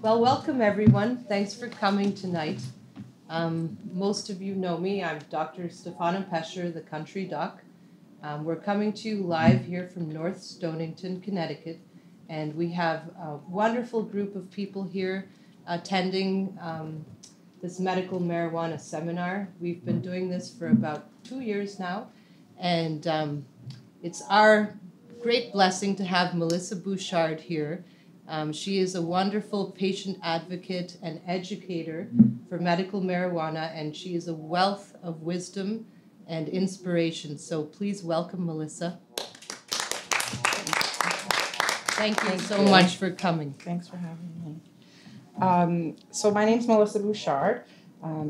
Well, welcome everyone. Thanks for coming tonight. Most of you know me. I'm Dr. Stefana Pescher, the country doc. We're coming to you live here from North Stonington, Connecticut, and we have a wonderful group of people here attending this medical marijuana seminar. We've been doing this for about 2 years now, and it's our great blessing to have Melissa Bouchard here. She is a wonderful patient advocate and educator for medical marijuana, and she is a wealth of wisdom and inspiration. So please welcome Melissa. Thank you so much for coming. Thanks for having me. So my name's Melissa Bouchard.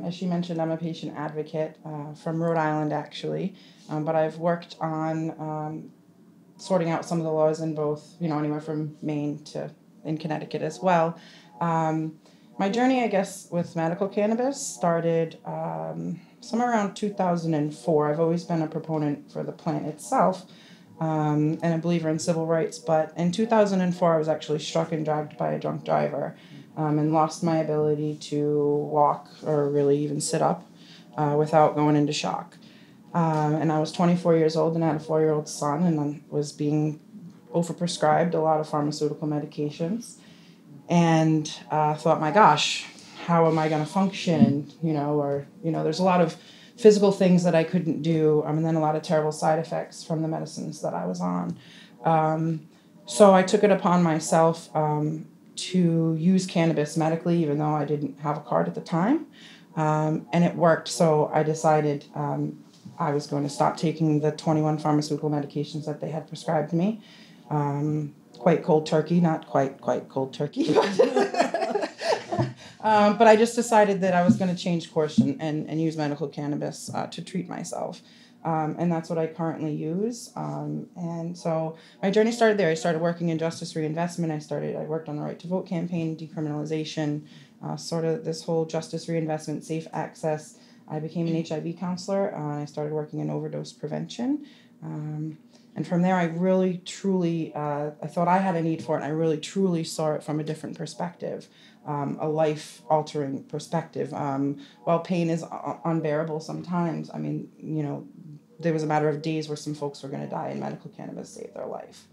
As she mentioned, I'm a patient advocate from Rhode Island, actually, but I've worked on sorting out some of the laws in both, anywhere from Maine to in Connecticut as well. My journey, I guess, with medical cannabis started somewhere around 2004. I've always been a proponent for the plant itself and a believer in civil rights, but in 2004 I was actually struck and dragged by a drunk driver and lost my ability to walk or really even sit up without going into shock. And I was 24 years old and had a 4-year-old son, and I was being overprescribed a lot of pharmaceutical medications, and thought, my gosh, how am I going to function? There's a lot of physical things that I couldn't do, and then a lot of terrible side effects from the medicines that I was on. So I took it upon myself to use cannabis medically, even though I didn't have a card at the time, and it worked. So I decided I was going to stop taking the 21 pharmaceutical medications that they had prescribed me. Quite cold turkey, not quite cold turkey, but I just decided that I was going to change course and use medical cannabis to treat myself. And that's what I currently use. And so my journey started there. I started working in justice reinvestment. I worked on the right to vote campaign, decriminalization, sort of this whole justice reinvestment, safe access. I became an HIV counselor, and I started working in overdose prevention. And from there, I really, truly, I thought I had a need for it, and I really, truly saw it from a different perspective, a life-altering perspective. While pain is unbearable sometimes, there was a matter of days where some folks were going to die, and medical cannabis saved their life.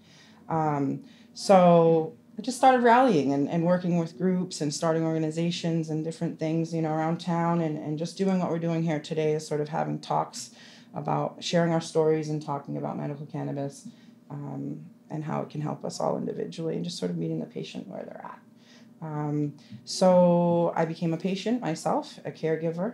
So I just started rallying and working with groups and starting organizations and different things, around town, and just doing what we're doing here today is sort of having talks about sharing our stories and talking about medical cannabis and how it can help us all individually, and just sort of meeting the patient where they're at. So I became a patient myself, a caregiver,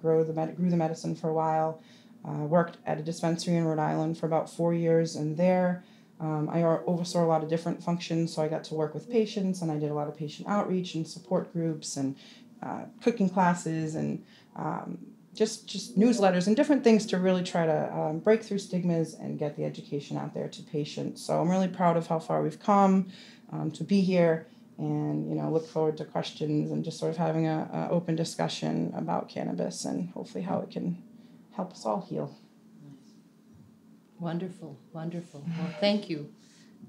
grew the medicine for a while, worked at a dispensary in Rhode Island for about 4 years, and there I oversaw a lot of different functions, so I got to work with patients, and I did a lot of patient outreach and support groups and cooking classes and just newsletters and different things to really try to break through stigmas and get the education out there to patients. So I'm really proud of how far we've come to be here, and look forward to questions and just sort of having a open discussion about cannabis and hopefully how it can help us all heal. Wonderful, wonderful. Well, thank you.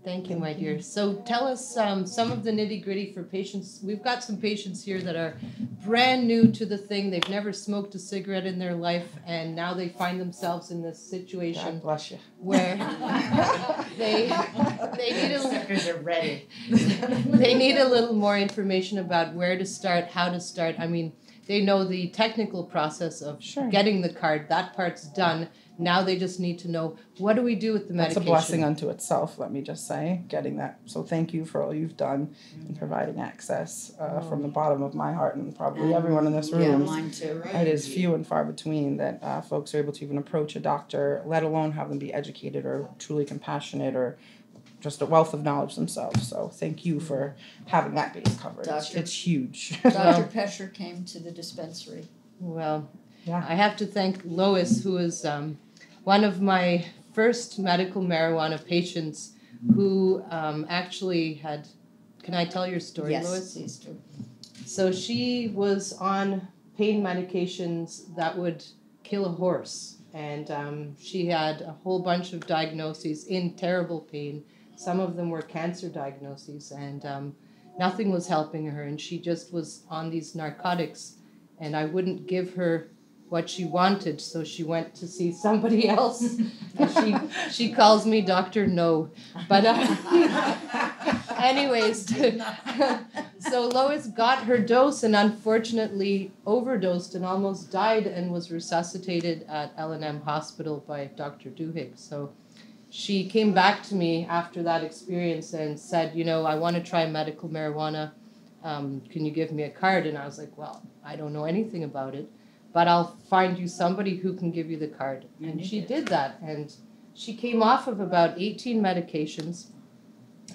Thank you, my dear. So tell us some of the nitty-gritty for patients. We've got some patients here that are brand new to the thing. They've never smoked a cigarette in their life, and now they find themselves in this situation. God bless you. Where they need Suckers are ready. they need a little more information about where to start, how to start. They know the technical process of getting the card. That part's done. Now they just need to know, what do we do with the medication? That's a blessing unto itself, let me just say, getting that. So thank you for all you've done in providing access from the bottom of my heart, and probably everyone in this room. Yeah, mine too, right? It is few and far between that folks are able to even approach a doctor, let alone have them be educated or truly compassionate or just a wealth of knowledge themselves. So thank you for having that base covered. It's huge. Dr. Pescher came to the dispensary. Well, yeah. I have to thank Lois, who is one of my first medical marijuana patients, who actually had, can I tell your story, Yes, Lois? please do. So she was on pain medications that would kill a horse, and she had a whole bunch of diagnoses in terrible pain. Some of them were cancer diagnoses, and nothing was helping her, and she just was on these narcotics, and I wouldn't give her what she wanted, so she went to see somebody else, and she calls me Dr. No. But anyways, so Lois got her dose and unfortunately overdosed and almost died and was resuscitated at L&M Hospital by Dr. Duhigg. So she came back to me after that experience and said, you know, I want to try medical marijuana. Can you give me a card? And I was like, well, I don't know anything about it, but I'll find you somebody who can give you the card. And she did that. And she came off of about 18 medications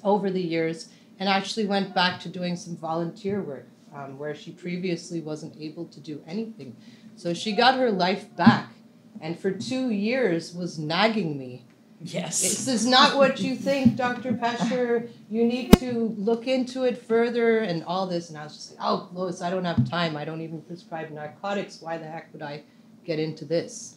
over the years and actually went back to doing some volunteer work where she previously wasn't able to do anything. So she got her life back, and for 2 years was nagging me. Yes. This is not what you think, Dr. Pesher. You need to look into it further and all this. And I was just like, oh, Lois, I don't have time. I don't even prescribe narcotics. Why the heck would I get into this?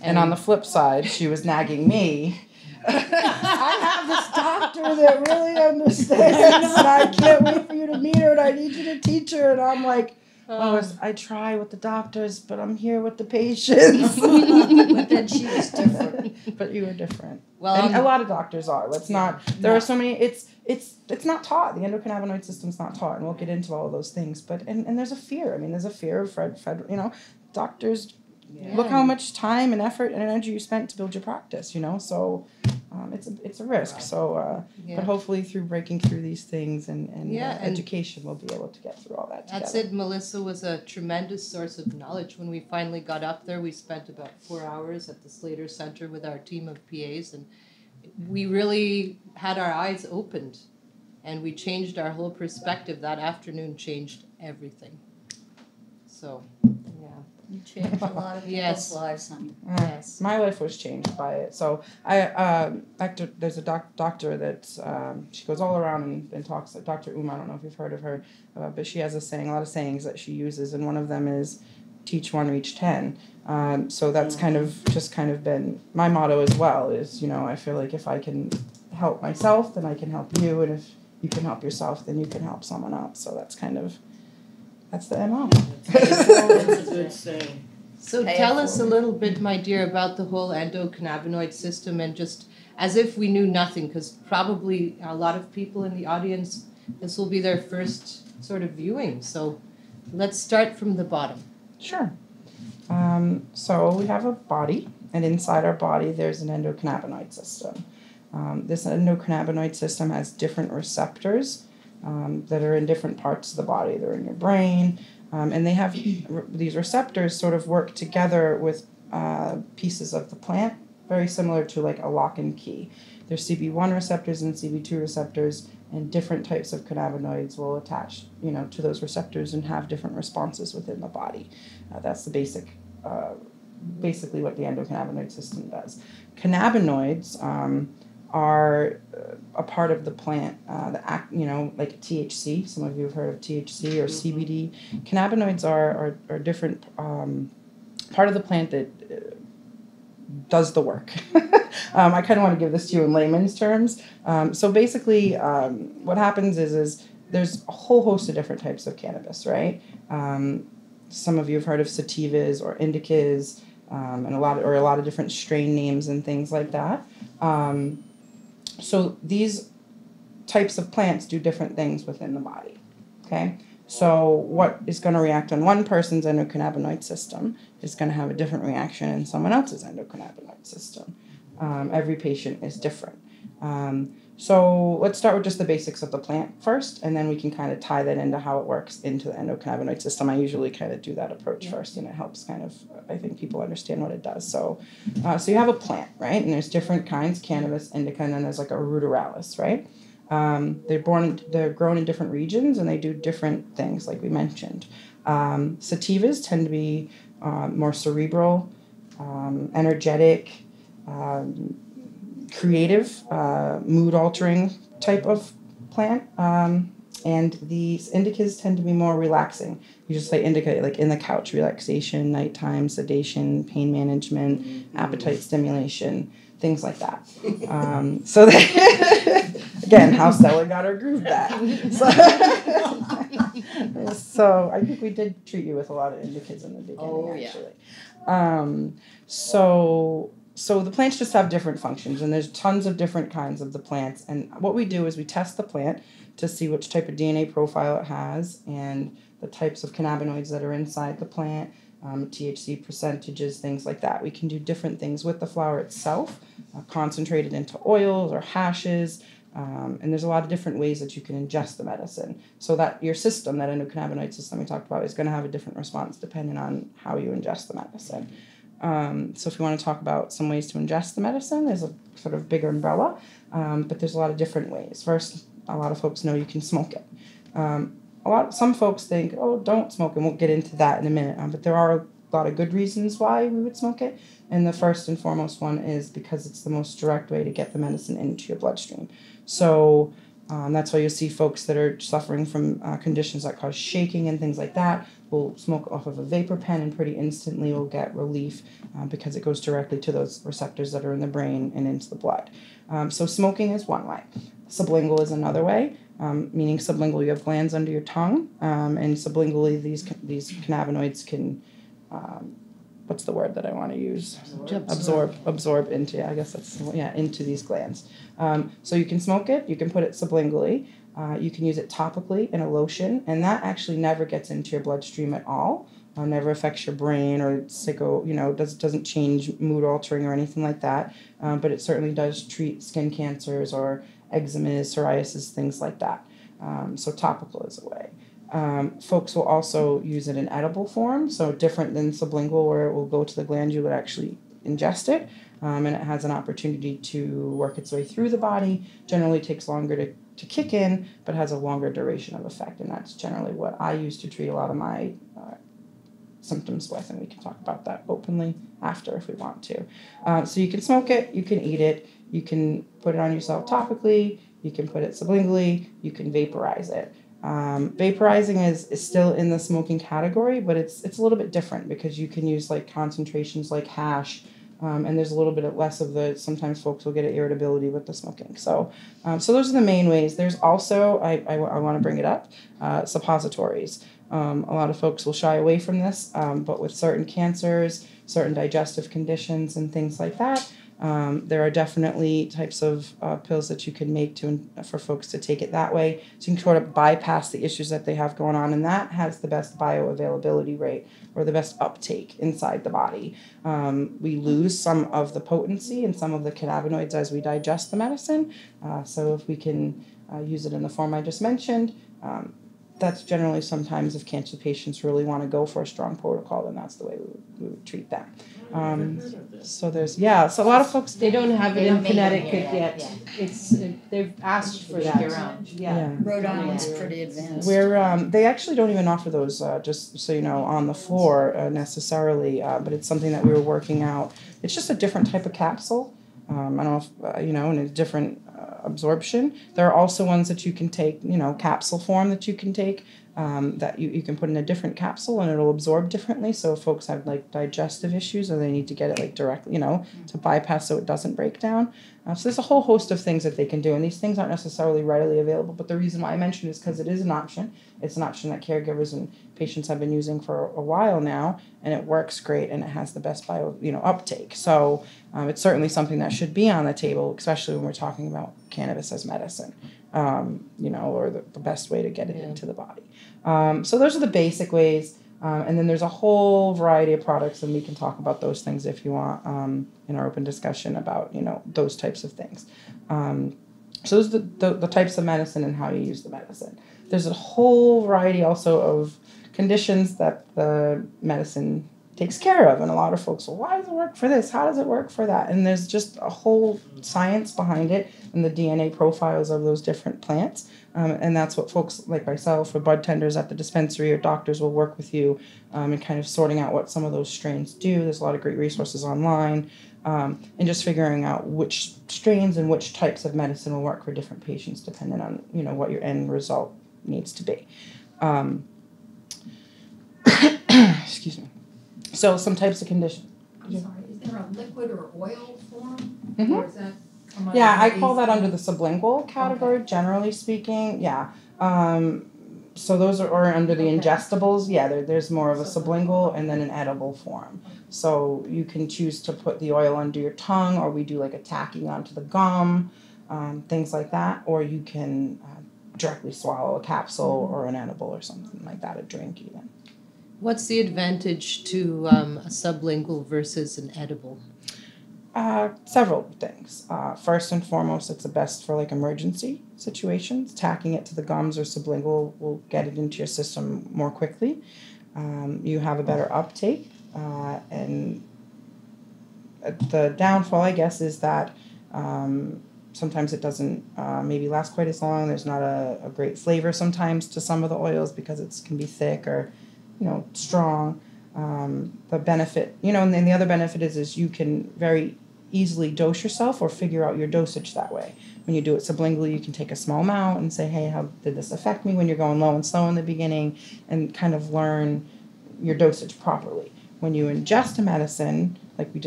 And on the flip side, she was nagging me. I have this doctor that really understands, and I can't wait for you to meet her, and I need you to teach her. And I'm like, Lois, I try with the doctors, but I'm here with the patients. But then she was different. But you were different. Well, and a lot of doctors are. Let's not. There are so many. It's not taught. The endocannabinoid system's not taught, and we'll get into all of those things. But and there's a fear. I mean, there's a fear of doctors. Yeah. Look how much time and effort and energy you spent to build your practice. So. It's a risk. So, but hopefully through breaking through these things and education, we'll be able to get through all that together. That's it. Melissa was a tremendous source of knowledge. When we finally got up there, we spent about 4 hours at the Slater Center with our team of PAs, and we really had our eyes opened, and we changed our whole perspective. That afternoon changed everything. So, yeah. You changed a lot of people's lives, honey. Yes. My life was changed by it. So there's a doctor that she goes all around and talks. Dr. Uma, I don't know if you've heard of her, but she has a lot of sayings that she uses, and one of them is teach one, reach 10. So that's kind of been my motto as well. Is I feel like if I can help myself, then I can help you, and if you can help yourself, then you can help someone else. So that's the MO. That's a good saying. So tell us a little bit, my dear, about the whole endocannabinoid system, and just as if we knew nothing, because probably a lot of people in the audience, this will be their first sort of viewing. So let's start from the bottom. Sure. So we have a body, and inside our body there's an endocannabinoid system. This endocannabinoid system has different receptors that are in different parts of the body. They're in your brain, and they have these receptors sort of work together with pieces of the plant, very similar to like a lock and key. There's CB1 receptors and CB2 receptors, and different types of cannabinoids will attach, to those receptors and have different responses within the body. That's the basically what the endocannabinoid system does. Cannabinoids are a part of the plant, like THC. Some of you have heard of THC or CBD. Cannabinoids are different part of the plant that does the work. I kind of want to give this to you in layman's terms. So basically, what happens is there's a whole host of different types of cannabis, right? Some of you have heard of sativas or indicas, and a lot of different strain names and things like that. So these types of plants do different things within the body, okay? So what is going to react on one person's endocannabinoid system is going to have a different reaction in someone else's endocannabinoid system. Every patient is different. So let's start with just the basics of the plant first, and then we can kind of tie that into how it works into the endocannabinoid system. I usually kind of do that approach first, and it helps kind of, I think, people understand what it does. So you have a plant, right? And there's different kinds, cannabis, indica, and then there's like a ruderalis, right? They're grown in different regions, and they do different things, like we mentioned. Sativas tend to be more cerebral, energetic, creative, mood-altering type of plant. And these indicas tend to be more relaxing. You just say indica, like in the couch, relaxation, nighttime, sedation, pain management, appetite stimulation, things like that. So Again, how Stella got her groove back. So I think we did treat you with a lot of indicas in the beginning, actually. So the plants just have different functions, and there's tons of different kinds of the plants. And what we do is we test the plant to see which type of DNA profile it has and the types of cannabinoids that are inside the plant, THC percentages, things like that. We can do different things with the flower itself, concentrated into oils or hashes, and there's a lot of different ways that you can ingest the medicine. So that your system, that endocannabinoid system we talked about, is going to have a different response depending on how you ingest the medicine. So if you want to talk about some ways to ingest the medicine, there's a sort of bigger umbrella, but there's a lot of different ways. First, a lot of folks know you can smoke it. Some folks think, oh, don't smoke, and we'll get into that in a minute. But there are a lot of good reasons why we would smoke it. And the first and foremost one is because it's the most direct way to get the medicine into your bloodstream. So that's why you'll see folks that are suffering from conditions that cause shaking and things like that will smoke off of a vapor pen and pretty instantly will get relief because it goes directly to those receptors that are in the brain and into the blood. So smoking is one way. Sublingual is another way, meaning sublingual you have glands under your tongue, and sublingually these cannabinoids can, what's the word that I want to use? Absorb into, I guess that's, into these glands. So you can smoke it, you can put it sublingually, you can use it topically in a lotion, and that actually never gets into your bloodstream at all. Never affects your brain or doesn't change mood altering or anything like that. But it certainly does treat skin cancers or eczema, psoriasis, things like that. So topical is a way. Folks will also use it in edible form, so different than sublingual where it will go to the gland, you would actually ingest it, and it has an opportunity to work its way through the body. Generally takes longer to kick in, but has a longer duration of effect, and that's generally what I use to treat a lot of my symptoms with, and we can talk about that openly after if we want to. So you can smoke it, you can eat it, you can put it on yourself topically, you can put it sublingually, you can vaporize it. Vaporizing is still in the smoking category, but it's a little bit different because you can use like concentrations like hash, and there's a little bit less of sometimes folks will get an irritability with the smoking. So those are the main ways. There's also, I want to bring it up, suppositories. A lot of folks will shy away from this, but with certain cancers, certain digestive conditions and things like that, there are definitely types of pills that you can make for folks to take it that way. So you can sort of bypass the issues that they have going on, and that has the best bioavailability rate or the best uptake inside the body. We lose some of the potency and some of the cannabinoids as we digest the medicine. So if we can use it in the form I just mentioned, that's generally sometimes if cancer patients really want to go for a strong protocol, then that's the way we would treat them. So so a lot of folks they don't have it in Connecticut yet. It's they've asked for that. Yeah. Rhode Island's pretty advanced. They actually don't even offer those, just so you know, on the floor necessarily, but it's something that we were working out. It's just a different type of capsule. I don't know if, in a different absorption. There are also ones that you can take, capsule form that you can take, that you can put in a different capsule and it'll absorb differently. So if folks have like digestive issues or they need to get it like directly, to bypass so it doesn't break down. So there's a whole host of things that they can do, and these things aren't necessarily readily available, but the reason why I mention it is because it is an option. It's an option that caregivers and patients have been using for a while now, and it works great, and it has the best uptake. So it's certainly something that should be on the table, especially when we're talking about cannabis as medicine, or the best way to get it into the body. So those are the basic ways. And then there's a whole variety of products, and we can talk about those things if you want in our open discussion about, those types of things. So those are the types of medicine and how you use the medicine. There's a whole variety also of conditions that the medicine takes care of. And a lot of folks, well, why does it work for this? How does it work for that? And there's just a whole science behind it and the DNA profiles of those different plants. And that's what folks like myself or bud tenders at the dispensary or doctors will work with you in kind of sorting out what some of those strains do. There's a lot of great resources online, and just figuring out which strains and which types of medicine will work for different patients depending on, what your end result needs to be. Excuse me. So some types of conditions. I'm sorry, is there a liquid or oil form? Mm-hmm. Or is that Yeah, I call that under the sublingual category, generally speaking. Yeah. So those are, or under the ingestibles, yeah, there's more of a sublingual and then an edible form. So you can choose to put the oil under your tongue, or we do like a tacking onto the gum, things like that, or you can directly swallow a capsule or an edible or something like that, a drink even. What's the advantage to a sublingual versus an edible? Several things. First and foremost, it's the best for like emergency situations. Tacking it to the gums or sublingual will get it into your system more quickly. You have a better uptake, and the downfall, I guess, is that sometimes it doesn't maybe last quite as long. There's not a great flavor sometimes to some of the oils because it can be thick or, strong. The benefit, and then the other benefit is you can very easily dose yourself or figure out your dosage that way. When you do it sublingually, you can take a small amount and say, hey, how did this affect me when you're going low and slow in the beginning, and kind of learn your dosage properly. When you ingest a medicine, like I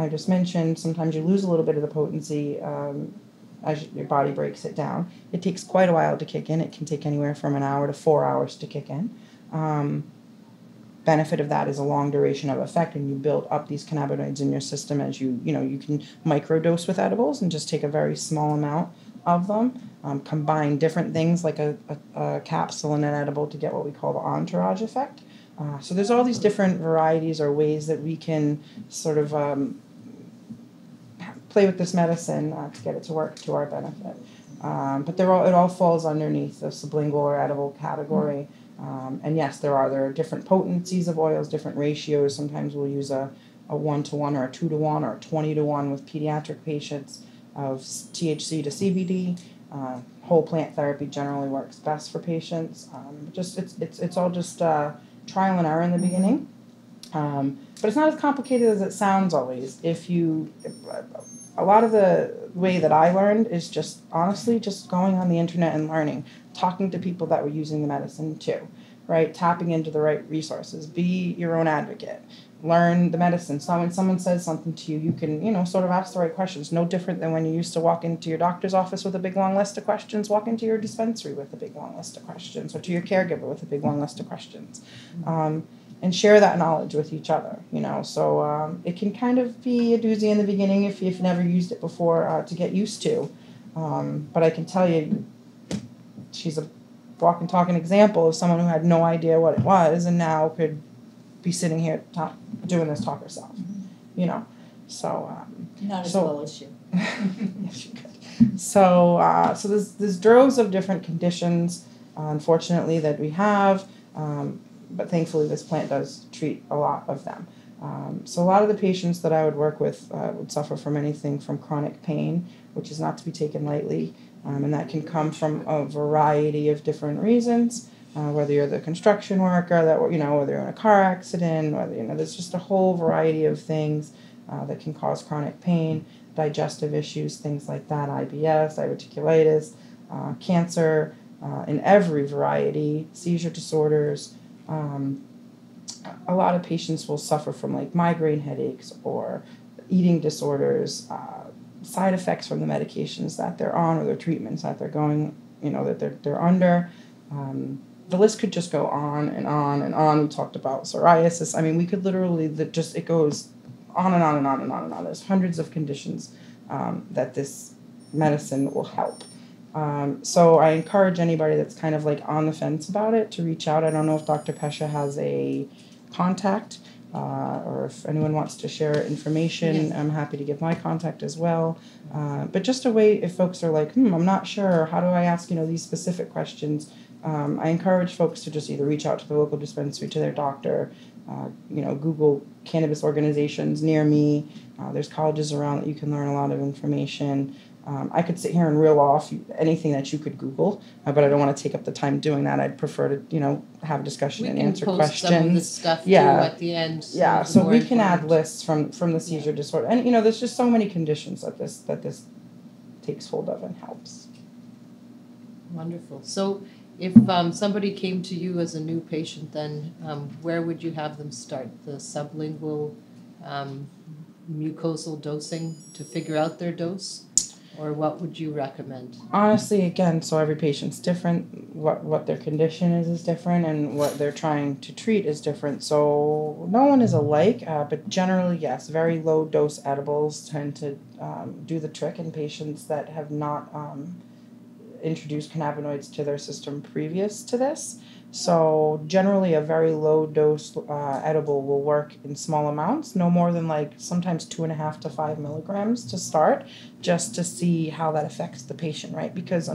just mentioned, sometimes you lose a little bit of the potency as your body breaks it down. It takes quite a while to kick in. It can take anywhere from an hour to 4 hours to kick in. Benefit of that is a long duration of effect, and you build up these cannabinoids in your system as you can microdose with edibles and just take a very small amount of them, combine different things like a capsule and an edible to get what we call the entourage effect. So there's all these different varieties or ways that we can sort of play with this medicine to get it to work to our benefit. But it all falls underneath the sublingual or edible category. And yes, there are different potencies of oils, different ratios. Sometimes we'll use a 1-to-1 or a 2-to-1 or a 20-to-1 with pediatric patients of THC to CBD. Whole plant therapy generally works best for patients. It's all just trial and error in the beginning. But it's not as complicated as it sounds always. A lot of the way that I learned is just honestly just going on the internet and learning, talking to people that were using the medicine too, right? Tapping into the right resources. Be your own advocate. Learn the medicine. So when someone says something to you, you can, sort of ask the right questions. No different than when you used to walk into your doctor's office with a big long list of questions, walk into your dispensary with a big long list of questions, or to your caregiver with a big long list of questions. And share that knowledge with each other, So it can kind of be a doozy in the beginning if you've never used it before to get used to. But I can tell you, she's a walking, talking example of someone who had no idea what it was and now could be sitting here doing this talk herself, So Not as well as you. yes, you could. So there's droves of different conditions, unfortunately, that we have. But thankfully this plant does treat a lot of them. So a lot of the patients that I would work with would suffer from anything from chronic pain, which is not to be taken lightly, and that can come from a variety of different reasons, whether you're the construction worker, whether you're in a car accident, whether, there's just a whole variety of things that can cause chronic pain, digestive issues, things like that, IBS, diverticulitis, cancer, in every variety, seizure disorders. A lot of patients will suffer from like migraine headaches or eating disorders, side effects from the medications that they're on or their treatments that they're going, that they're under. The list could just go on and on and on. We talked about psoriasis. I mean, we could literally it goes on and on and on and on and on. There's hundreds of conditions that this medicine will help. So I encourage anybody that's kind of like on the fence about it to reach out. I don't know if Dr. Pesha has a contact or if anyone wants to share information. Yes. I'm happy to give my contact as well. But just a way if folks are like, I'm not sure, how do I ask, these specific questions? I encourage folks to just either reach out to the local dispensary, to their doctor, Google cannabis organizations near me. There's colleges around that you can learn a lot of information. I could sit here and reel off anything that you could Google, but I don't want to take up the time doing that. I'd prefer to, have a discussion and answer questions. We can post some of the stuff too at the end. Yeah, so we can add lists from the seizure disorder, and there's just so many conditions that this takes hold of and helps. Wonderful. So, if somebody came to you as a new patient, then where would you have them start? The sublingual mucosal dosing to figure out their dose? or what would you recommend? Honestly, again, so every patient's different. What their condition is different, and what they're trying to treat is different. So no one is alike, but generally, yes, very low dose edibles tend to do the trick in patients that have not introduced cannabinoids to their system previous to this. So generally, a very low dose edible will work in small amounts, no more than like sometimes 2.5 to 5 milligrams to start, just to see how that affects the patient, right? Because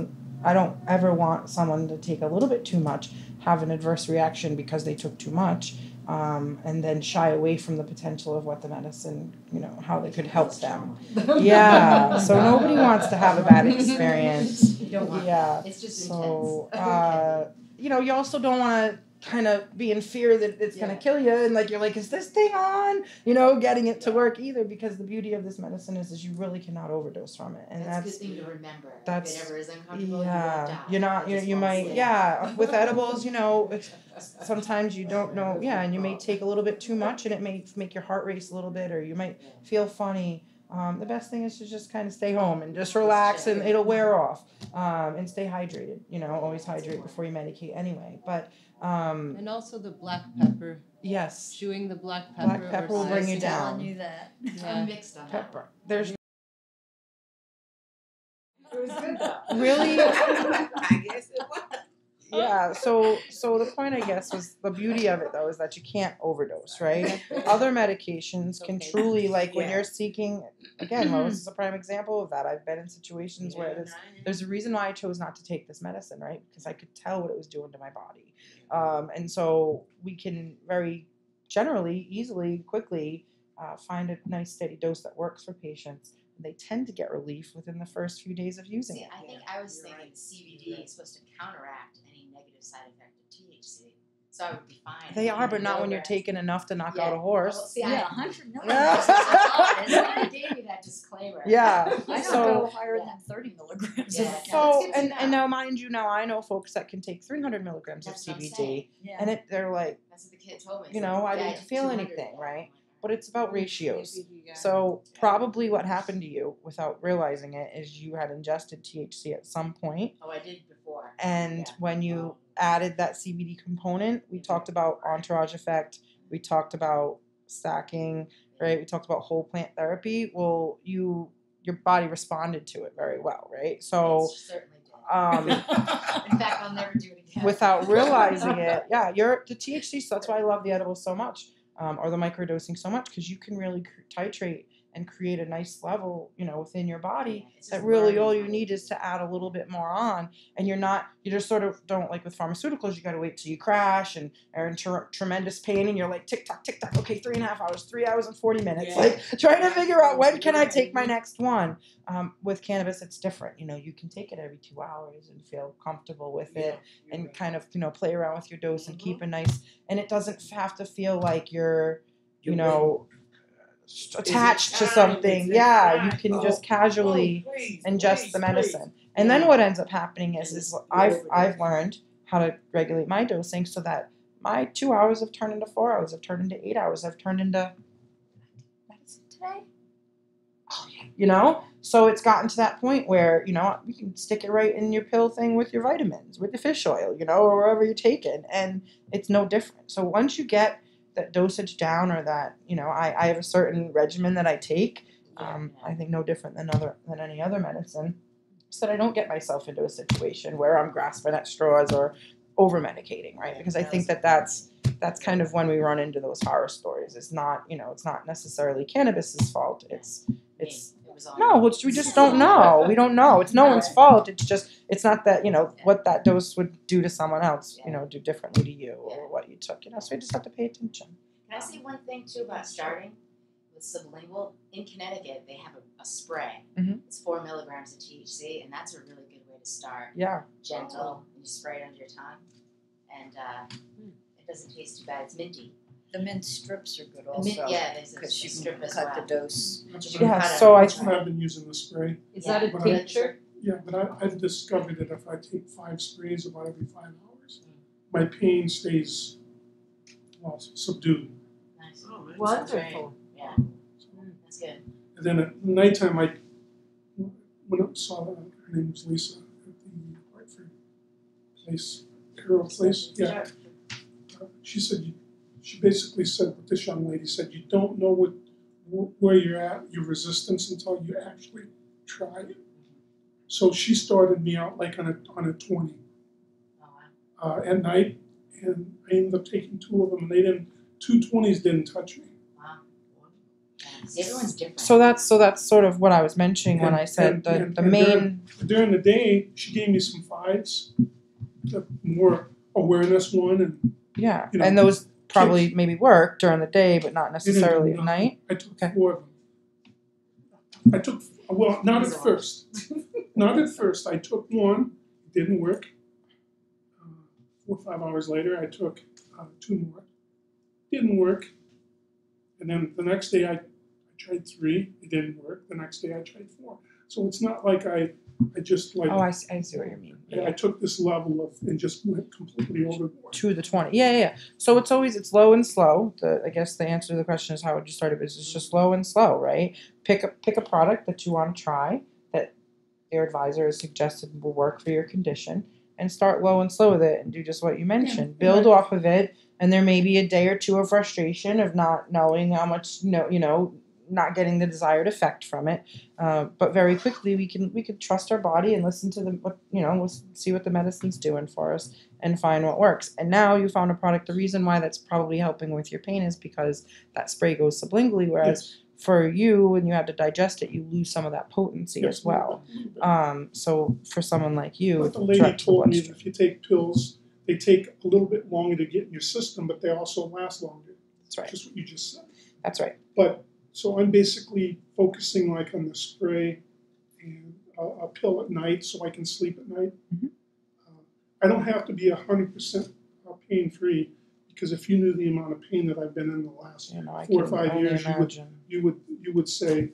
I don't ever want someone to take a little bit too much, have an adverse reaction because they took too much, and then shy away from the potential of what the medicine, how they could help them. Yeah, so nobody wants to have a bad experience. You don't want Yeah, it's just so intense. you also don't want to kind of be in fear that it's going to kill you, and like you're like, is this thing on? Getting it to work either, because the beauty of this medicine is you really cannot overdose from it, and that's a good thing to remember. That's, if it ever is uncomfortable, yeah, you won't die. you're not, you might, yeah, with edibles, it's, sometimes you don't know, yeah, and you may take a little bit too much, and it may make your heart race a little bit, or you might feel funny. The best thing is to just kind of stay home and just relax, and it'll wear off, and stay hydrated, always hydrate before you medicate anyway, but, and also the black pepper. Yes. Chewing the black pepper. Black pepper will bring you down. Telling you that. Yeah. I'm mixed on Pepper. There's It was good though. really. I guess it was. Yeah, so the point, I guess, was the beauty of it, though, is that you can't overdose, right? Other medications can truly, like when you're seeking, again, Lois is a prime example of that. I've been in situations where there's a reason why I chose not to take this medicine, right? Because I could tell what it was doing to my body. And so we can very generally, easily, quickly find a nice steady dose that works for patients. They tend to get relief within the first few days of using it. I think I was thinking CBD is supposed to counteract any negative side effect of THC, so I would be fine. They are, but not when you're taking enough to knock out a Well, horse. see, I had 100 milligrams. I gave you that disclaimer. Yeah. I don't So- go higher than 30 milligrams. So, and now, mind you, I know folks that can take 300 milligrams That's of what I'm CBD, saying. and they're like, That's what the kid told me. I didn't feel anything, right? But it's about ratios. So probably what happened to you without realizing it is you had ingested THC at some point. Oh, I did before. And when you added that CBD component, we talked about entourage effect, we talked about stacking, right? We talked about whole plant therapy. Well, your body responded to it very well, right? So It certainly did. In fact, I'll never do it again. without realizing it, yeah, the THC. So that's why I love the edibles so much, or the microdosing so much, because you can really titrate and create a nice level, within your body. That really all you need is to add a little bit more on, and you just sort of don't, like with pharmaceuticals, you got to wait till you crash and are in tremendous pain, and you're like tick tock, okay, 3.5 hours, 3 hours and 40 minutes, like trying to figure out when can I take my next one. With cannabis, it's different. You can take it every 2 hours and feel comfortable with it, and kind of play around with your dose and keep a nice, and it doesn't have to feel like you're attached to something. Yeah, you can just casually ingest the medicine. And then what ends up happening is I've learned how to regulate my dosing so that my 2 hours have turned into 4 hours, have turned into 8 hours, have turned into medicine today. So it's gotten to that point where, you can stick it right in your pill thing with your vitamins, with the fish oil, or wherever you're taking, and it's no different. So once you get that dosage down, or that, I have a certain regimen that I take, I think no different than any other medicine, so that I don't get myself into a situation where I'm grasping at straws or over medicating, right? Because I think that's kind of when we run into those horror stories. It's not, it's not necessarily cannabis's fault. It's we just don't know. We don't know. It's no one's fault. It's not that, what that dose would do to someone else, do differently to you, or what you took, so you just have to pay attention. Can I say one thing too about starting with sublingual? In Connecticut, they have a spray. Mhm. It's 4 milligrams of THC, and that's a really good way to start. Yeah. Gentle, and you spray it under your tongue, and it doesn't taste too bad. It's minty. The mint strips are good The also. mint, there's a Because you strip can as cut well. the dose. Yeah, so That's what I've been using the spray. Is that a But tincture? Yeah, but I've discovered that if I take 5 sprays about every 5 hours, my pain stays subdued. Nice. Wonderful. Yeah, that's good. And then at nighttime, went up and saw her. Her name was Lisa at the Hartford place, Arrow place. Yeah. She said, she basically said what this young lady said, you don't know where you're at, your resistance, until you actually try it. So she started me out like on a 20 at night, and I ended up taking 2 of them, and 220s didn't touch me. Wow. See, everyone's different. So that's sort of what I was mentioning when I said the main. During the day, she gave me some 5s, the more awareness one, and Yeah, you know, and those probably maybe work during the day, but not they didn't necessarily do at nothing. night. I took Okay. 4 of them. I took, well, not at first. Not at first. I took one, it didn't work. 4 or 5 hours later, I took 2 more. Didn't work. And then the next day, I tried 3. It didn't work. The next day, I tried 4. So it's not like I just like. Oh, I see what you mean. I took this level of and just went completely overboard. To the 20. Yeah. So it's low and slow. I guess the answer to the question is how would you start a business? It's just low and slow, right? Pick a product that you want to try that your advisor has suggested will work for your condition, and start low and slow with it and do just what you mentioned. Build off of it, and there may be a day or 2 of frustration of not knowing how much not getting the desired effect from it. But very quickly we can trust our body and listen to we'll see what the medicine's doing for us and find what works. And now you found a product. The reason why that's probably helping with your pain is because that spray goes sublingually, whereas for you, when you have to digest it, you lose some of that potency as well. So for someone like you, but the lady told me that if you take pills, they take a little bit longer to get in your system, but they also last longer. That's right. Just what you just said. That's right. But so I'm basically focusing like on the spray and a pill at night so I can sleep at night. Mm-hmm. I don't have to be 100% pain-free, because if you knew the amount of pain that I've been in the last 4 or 5 years, you would say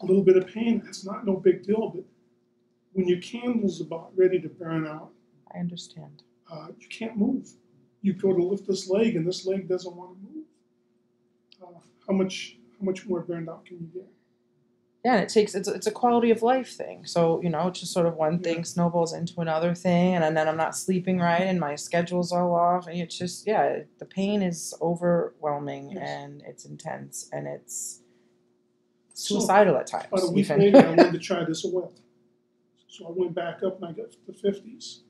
a little bit of pain, that's no big deal. But when your candle's about ready to burn out, I understand. You can't move. You go to lift this leg, and this leg doesn't want to move. How much more burned out can you get? Yeah, and it's a quality of life thing. So, it's just sort of one thing snowballs into another thing, and then I'm not sleeping right, and my schedule's all off, and it's just, the pain is overwhelming, and it's intense, and it's suicidal at times. About a week later, I wanted to try this oil. So I went back up, and I got the 50s.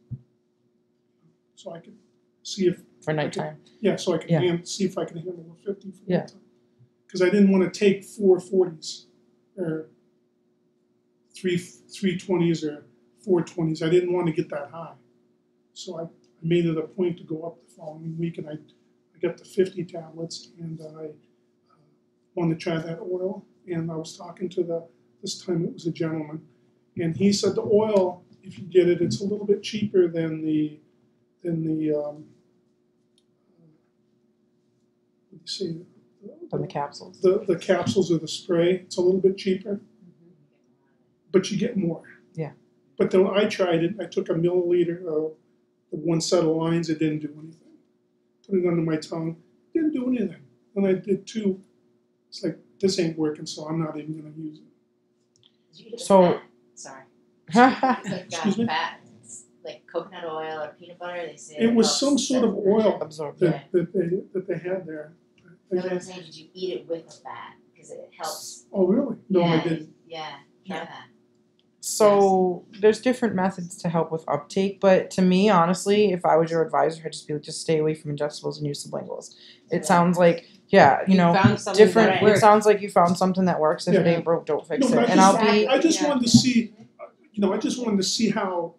So I could see if... For nighttime. So I could see if I could handle a 50 for nighttime. Because I didn't want to take 4 40s. Or 320s or 420s. I didn't want to get that high. So I made it a point to go up the following week, and I got the 50 tablets, and I wanted to try that oil. And I was talking to this time it was a gentleman, and he said the oil, if you get it, it's a little bit cheaper than the From the capsules. The capsules or the spray, it's a little bit cheaper, but you get more. Yeah. But then I tried it. I took a milliliter of the 1 set of lines. It didn't do anything. Put it under my tongue. Didn't do anything. Then I did 2. It's like, this ain't working, so I'm not even going to use it. So, sorry. Like Excuse me? fat, like coconut oil or peanut butter. They say it was some sort of oil absorbed that they had there. No, I'm saying, did you eat it with a fat? Because it helps. Oh, really? No, I didn't. Yeah, try that. So there's different methods to help with uptake, but to me, honestly, if I was your advisor, I'd just be like, just stay away from ingestibles and use sublinguals. It sounds like, found something different. that worked. It sounds like you found something that works. If it ain't broke, don't fix it. And I just wanted to see, I just wanted to see how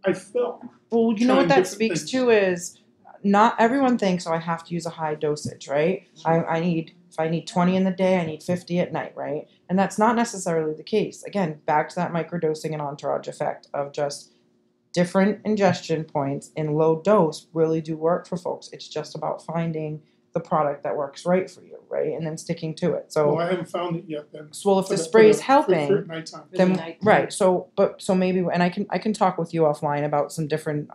I felt. Well, you know what that different speaks things. to is not everyone thinks, I have to use a high dosage, right? If I need 20 in the day, I need 50 at night, right? And that's not necessarily the case. Again, back to that microdosing and entourage effect of just different ingestion points in low dose really do work for folks. It's just about finding the product that works right for you, right? And then sticking to it. So I haven't found it yet then. well, if the spray is helping, for nighttime. then right. So maybe, and I can talk with you offline about some different,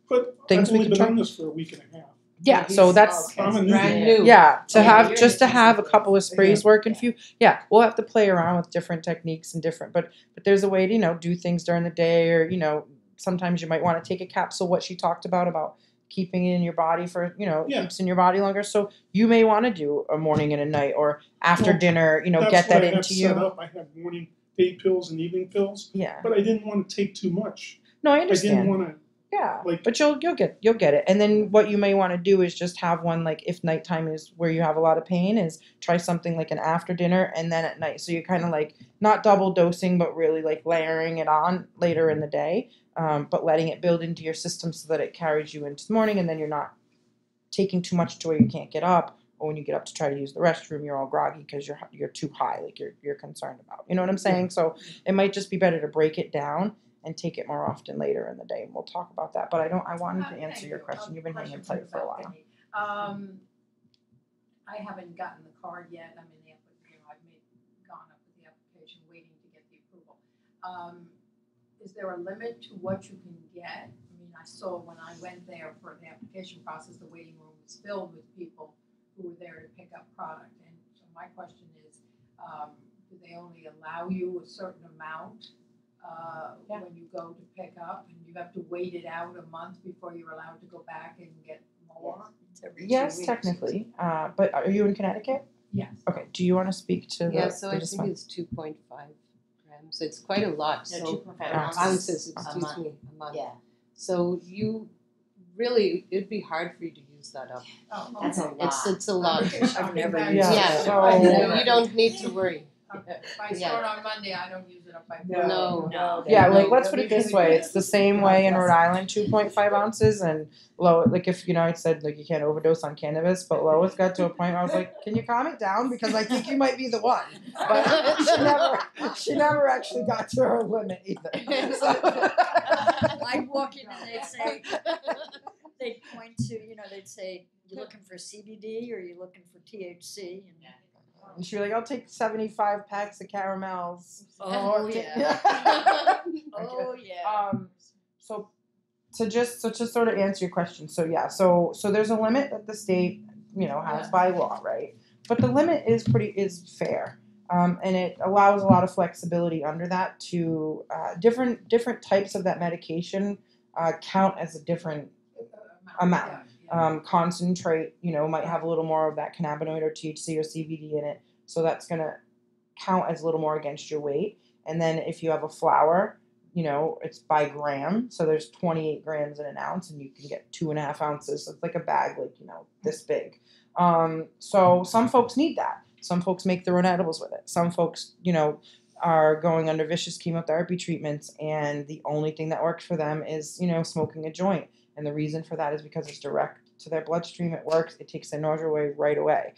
But things I've we only can been try. on this for a week and a half. Yeah, so that's I'm a Brand new. new. yeah, to Yeah, have you're just to in have a the couple of sprays Yeah. working for you. Yeah, we'll have to play around with different techniques and different, but there's a way to do things during the day, or sometimes you might want to take a capsule. What she talked about keeping it in your body for Yeah. keeps in your body longer. So you may want to do a morning and a night, or after Well, dinner. That's Get what that I have into you. set up. I have morning day pills and evening pills, Yeah. but I didn't want to take too much. No, I I understand. didn't want to. Yeah, Like- but you'll get it. And then what you may want to do is just have one, like, if nighttime is where you have a lot of pain, is try something like an after dinner and then at night. So you're kind of like not double dosing, but really like layering it on later in the day, but letting it build into your system so that it carries you into the morning, and then you're not taking too much to where you can't get up. Or when you get up to try to use the restroom, you're all groggy because you're too high, like you're concerned about. You know what I'm saying? So it might just be better to break it down and take it more often later in the day, and we'll talk about that. But I wanted to answer your question. You've been hanging tight for a while. I haven't gotten the card yet. I'm in the gone up with the application, waiting to get the approval. Is there a limit to what you can get? I mean, I saw when I went there for the application process, the waiting room was filled with people who were there to pick up product. And so my question is, do they only allow you a certain amount when you go to pick up, and you have to wait it out a month before you're allowed to go back and get more? Yes, technically. But are you in Connecticut? Yes. Okay. Do you want to speak to the? Yeah, so I this think one? it's 2.5 grams. It's quite a lot. No, So 2.5 ounces, a excuse month. me, a month. Yeah, So you really, it'd be hard for you to use that up. Oh, that's a okay. lot. It's a lot. I've never used used it. Yeah, so- No, you don't need to worry. If I start on Monday, I don't use it up by Friday. No. Yeah, No. like let's put it this way: it's the same way in Rhode Island, 2.5 ounces, and low. Like if I said like you can't overdose on cannabis, but Lois got to a point where I was like, "Can you calm it down? Because I think you might be the one." But she never actually got to her limit either. I'd walk in and they'd point to, they'd say, you looking for CBD or you looking for THC? And she'd be like, "I'll take 75 packs of caramels." Oh, yeah. Oh, yeah. So just to sort of answer your question, so there's a limit that the state has by law, right? But the limit is fair, and it allows a lot of flexibility under that to different types of that medication count as a different amount. Concentrate, might have a little more of that cannabinoid or THC or CBD in it, so that's gonna count as a little more against your weight. And then if you have a flower, it's by gram, so there's 28 grams in an ounce, and you can get 2.5 ounces. So it's like a bag, like this big. So some folks need that. Some folks make their own edibles with it. Some folks, are going under vicious chemotherapy treatments, and the only thing that works for them is smoking a joint. And the reason for that is because it's direct to their bloodstream. It works. It takes their nausea away right away.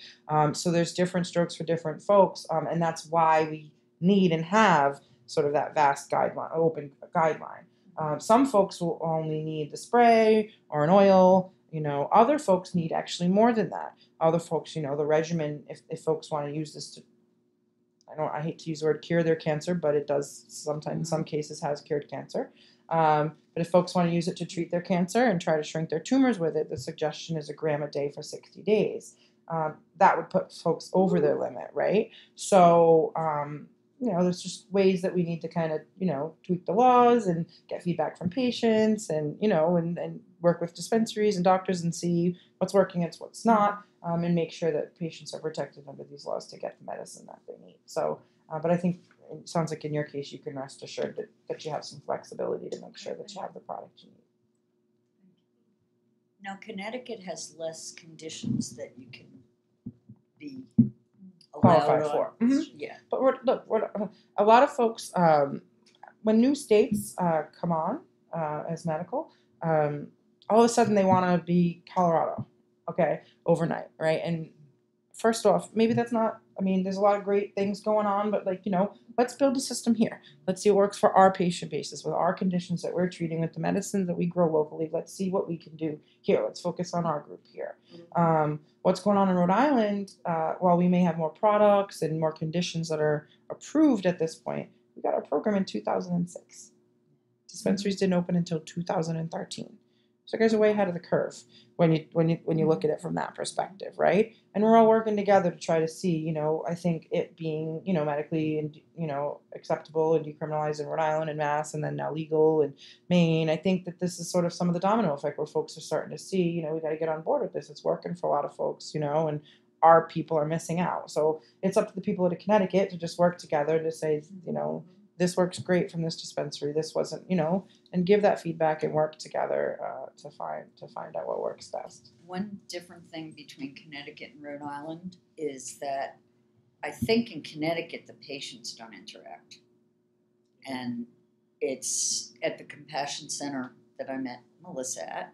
So there's different strokes for different folks, and that's why we need and have sort of that vast open guideline. Some folks will only need the spray or an oil. Other folks need actually more than that. Other folks, the regimen, if folks want to use this to, I hate to use the word cure their cancer, but it does sometimes, in some cases, has cured cancer. But if folks want to use it to treat their cancer and try to shrink their tumors with it, the suggestion is 1 gram a day for 60 days. That would put folks over their limit, right? So, there's just ways that we need to kind of, tweak the laws and get feedback from patients and, and work with dispensaries and doctors and see what's working and what's not, and make sure that patients are protected under these laws to get the medicine that they need. So, but I think it sounds like in your case, you can rest assured that you have some flexibility to make sure that you have the product you need. Now, Connecticut has less conditions that you can be Qualify allowed for. on. Mhm. Yeah. But we're a lot of folks, when new states come on as medical, all of a sudden they want to be Colorado, okay, overnight, right? And first off, maybe that's not, there's a lot of great things going on, but let's build a system here. Let's see what works for our patient basis with our conditions that we're treating with the medicines that we grow locally. Let's see what we can do here. Let's focus on our group here. What's going on in Rhode Island, while we may have more products and more conditions that are approved at this point, we got our program in 2006. Dispensaries didn't open until 2013. So you guys are way ahead of the curve when you look at it from that perspective, right? And we're all working together to try to see, I think it being, medically and acceptable and decriminalized in Rhode Island and Mass, and then now legal in Maine. I think that this is sort of some of the domino effect where folks are starting to see, we got to get on board with this. It's working for a lot of folks, and our people are missing out. So it's up to the people of Connecticut to just work together to say, this works great from this dispensary. This wasn't, and give that feedback and work together to find out what works best. One different thing between Connecticut and Rhode Island is that I think in Connecticut the patients don't interact. And it's at the Compassion Center that I met Melissa at.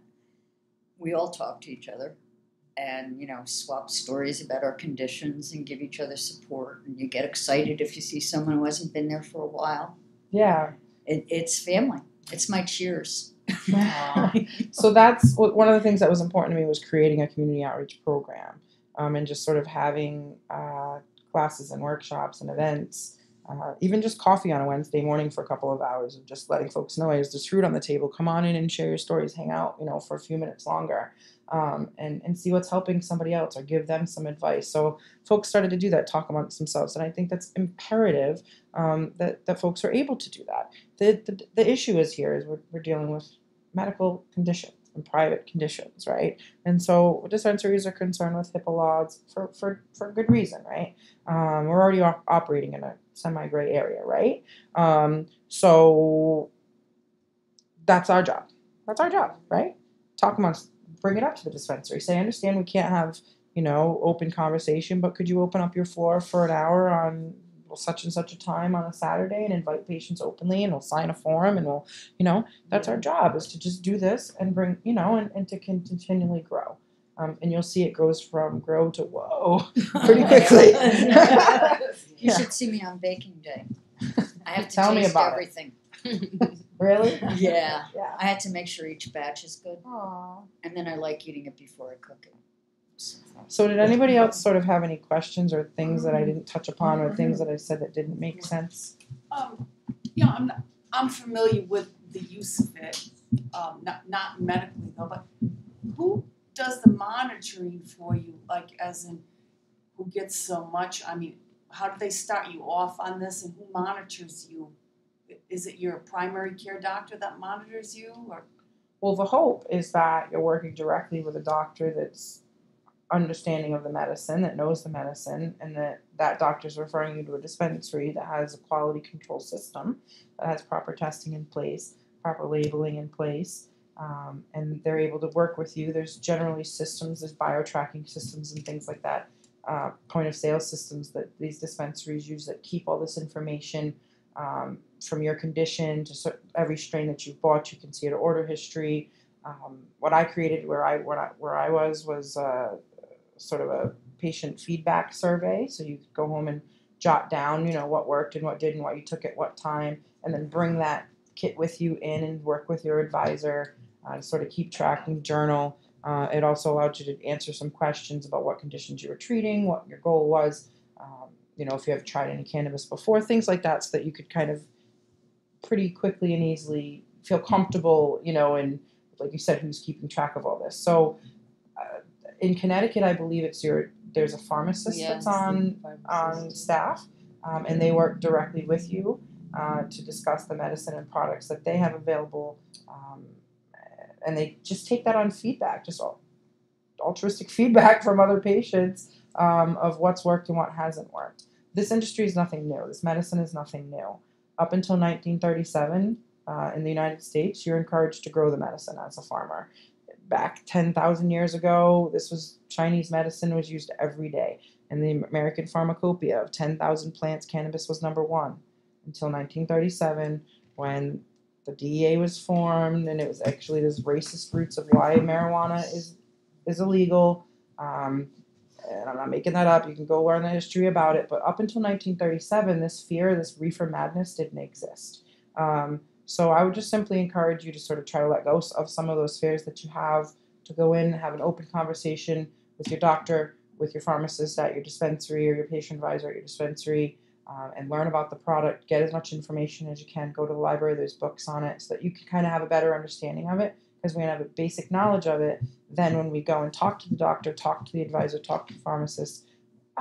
We all talk to each other and, swap stories about our conditions and give each other support. And you get excited if you see someone who hasn't been there for a while. Yeah. It's family. It's my cheers. So that's one of the things that was important to me was creating a community outreach program, and just sort of having classes and workshops and events, even just coffee on a Wednesday morning for a couple of hours of just letting folks know there's fruit on the table. Come on in and share your stories, hang out, for a few minutes longer, and see what's helping somebody else or give them some advice. So folks started to do that, talk amongst themselves, and I think that's imperative that folks are able to do that. The issue is we're dealing with medical conditions and private conditions, right? And so dispensaries are concerned with HIPAA laws for good reason, right? We're already operating in a semi-gray area, right? So that's our job. That's our job, right? Talk amongst, bring it up to the dispensary. Say, I understand we can't have, open conversation, but could you open up your floor for an hour on such and such a time on a Saturday and invite patients openly, and we'll sign a form, and we'll, that's our job, is to just do this and bring, and to continually grow. And you'll see it goes from grow to whoa pretty quickly. You should see me on baking day. I have to Tell me taste about everything. Really? Yeah. Yeah. I had to make sure each batch is good. Aww. And then I like eating it before I cook it. So did anybody else sort of have any questions or things that I didn't touch upon or things that I said that didn't make sense? I'm familiar with the use of it, not medically though, but who does the monitoring for you? Like, as in, who gets so much? I mean, how do they start you off on this, and who monitors you? Is it your primary care doctor that monitors you, or? Well, the hope is that you're working directly with a doctor that's understanding of the medicine, that knows the medicine, and that doctor's referring you to a dispensary that has a quality control system, that has proper testing in place, proper labeling in place, and they're able to work with you. There's generally systems, there's bio-tracking systems and things like that, point of sale systems that these dispensaries use that keep all this information from your condition to every strain that you've bought. You can see it order history. What I created where I was sort of a patient feedback survey. So you could go home and jot down, what worked and what didn't, what you took at what time, and then bring that kit with you in and work with your advisor to sort of keep track and journal. It also allowed you to answer some questions about what conditions you were treating, what your goal was, if you have tried any cannabis before, things like that, so that you could kind of pretty quickly and easily feel comfortable, and like you said, who's keeping track of all this. So in Connecticut, I believe there's a pharmacist that's on staff, and they work directly with you to discuss the medicine and products that they have available, and they just take that on feedback, just altruistic feedback from other patients of what's worked and what hasn't worked. This industry is nothing new. This medicine is nothing new. Up until 1937, in the United States, you're encouraged to grow the medicine as a farmer. Back 10,000 years ago, Chinese medicine was used every day. In the American Pharmacopoeia of 10,000 plants, cannabis was number one until 1937, when the DEA was formed, and it was actually those racist roots of why marijuana is illegal. And I'm not making that up. You can go learn the history about it. But up until 1937, this fear, this reefer madness didn't exist. So I would just simply encourage you to sort of try to let go of some of those fears that you have, to go in, have an open conversation with your doctor, with your pharmacist at your dispensary, or your patient advisor at your dispensary, and learn about the product. Get as much information as you can. Go to the library. There's books on it so that you can kind of have a better understanding of it. because we're going to have a basic knowledge of it. Then when we go and talk to the doctor, talk to the advisor, talk to the pharmacist,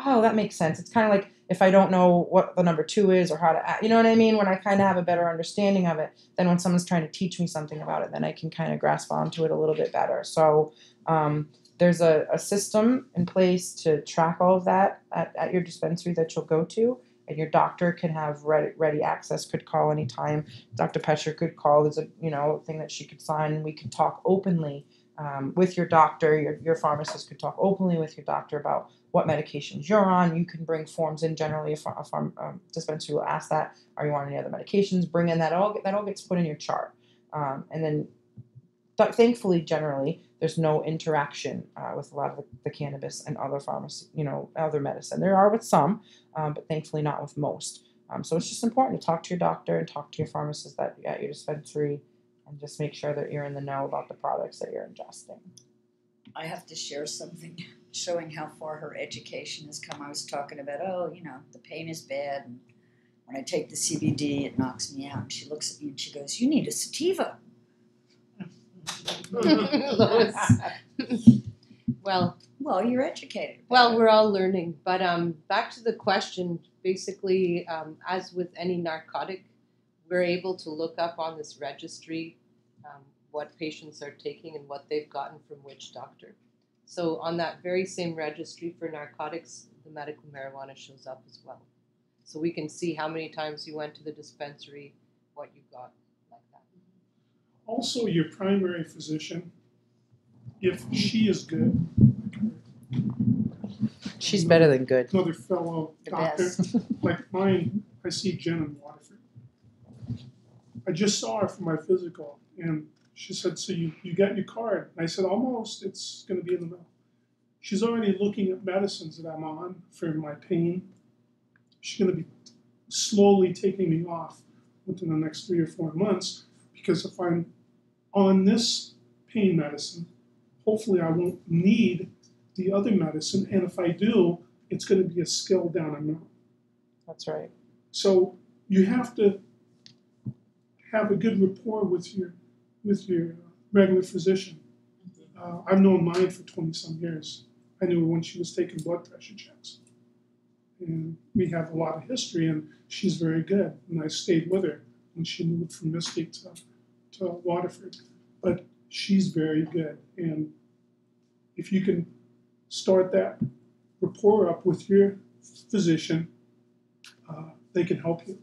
oh, that makes sense. It's kind of like if I don't know what the number 2 is or how to act, you know what I mean? When I kind of have a better understanding of it, then when someone's trying to teach me something about it, then I can kind of grasp onto it a little bit better. So there's a system in place to track all of that at your dispensary that you'll go to, and your doctor can have ready access, could call anytime. Dr. Pescher could call. There's a thing that she could sign, and we could talk openly with your doctor. Your pharmacist could talk openly with your doctor about what medications you're on. You can bring forms in. Generally, a dispensary will ask that. Are you on any other medications? Bring in that all gets put in your chart, and then thankfully, generally, there's no interaction with a lot of the cannabis and other pharmacy, other medicine. There are with some, but thankfully not with most. So it's just important to talk to your doctor and talk to your pharmacist at your dispensary, and just make sure that you're in the know about the products that you're ingesting. I have to share something showing how far her education has come. I was talking about, the pain is bad, and when I take the CBD, it knocks me out. And she looks at me and she goes, "You need a sativa." Well, you're educated. Well, we're all learning. But back to the question, basically, as with any narcotic, we're able to look up on this registry what patients are taking and what they've gotten from which doctor. So on that very same registry for narcotics, the medical marijuana shows up as well. So we can see how many times you went to the dispensary, what you got, like that. Also, your primary physician, if she is good, She's better than good. another fellow The doctor, best. like mine, I see Jen in Waterford. I just saw her for my physical, and she said, "So you got your card?" And I said, "Almost, it's going to be in the mail." She's already looking at medicines that I'm on for my pain. She's going to be slowly taking me off within the next 3 or 4 months, because if I'm on this pain medicine, hopefully I won't need the other medicine, and if I do, it's going to be a scaled down amount. That's right. So you have to have a good rapport with your regular physician. I've known mine for 20-some years. I knew her when she was taking blood pressure checks. And we have a lot of history, and she's very good. And I stayed with her when she moved from Mystic to Waterford. But she's very good. And if you can start that rapport up with your physician, they can help you.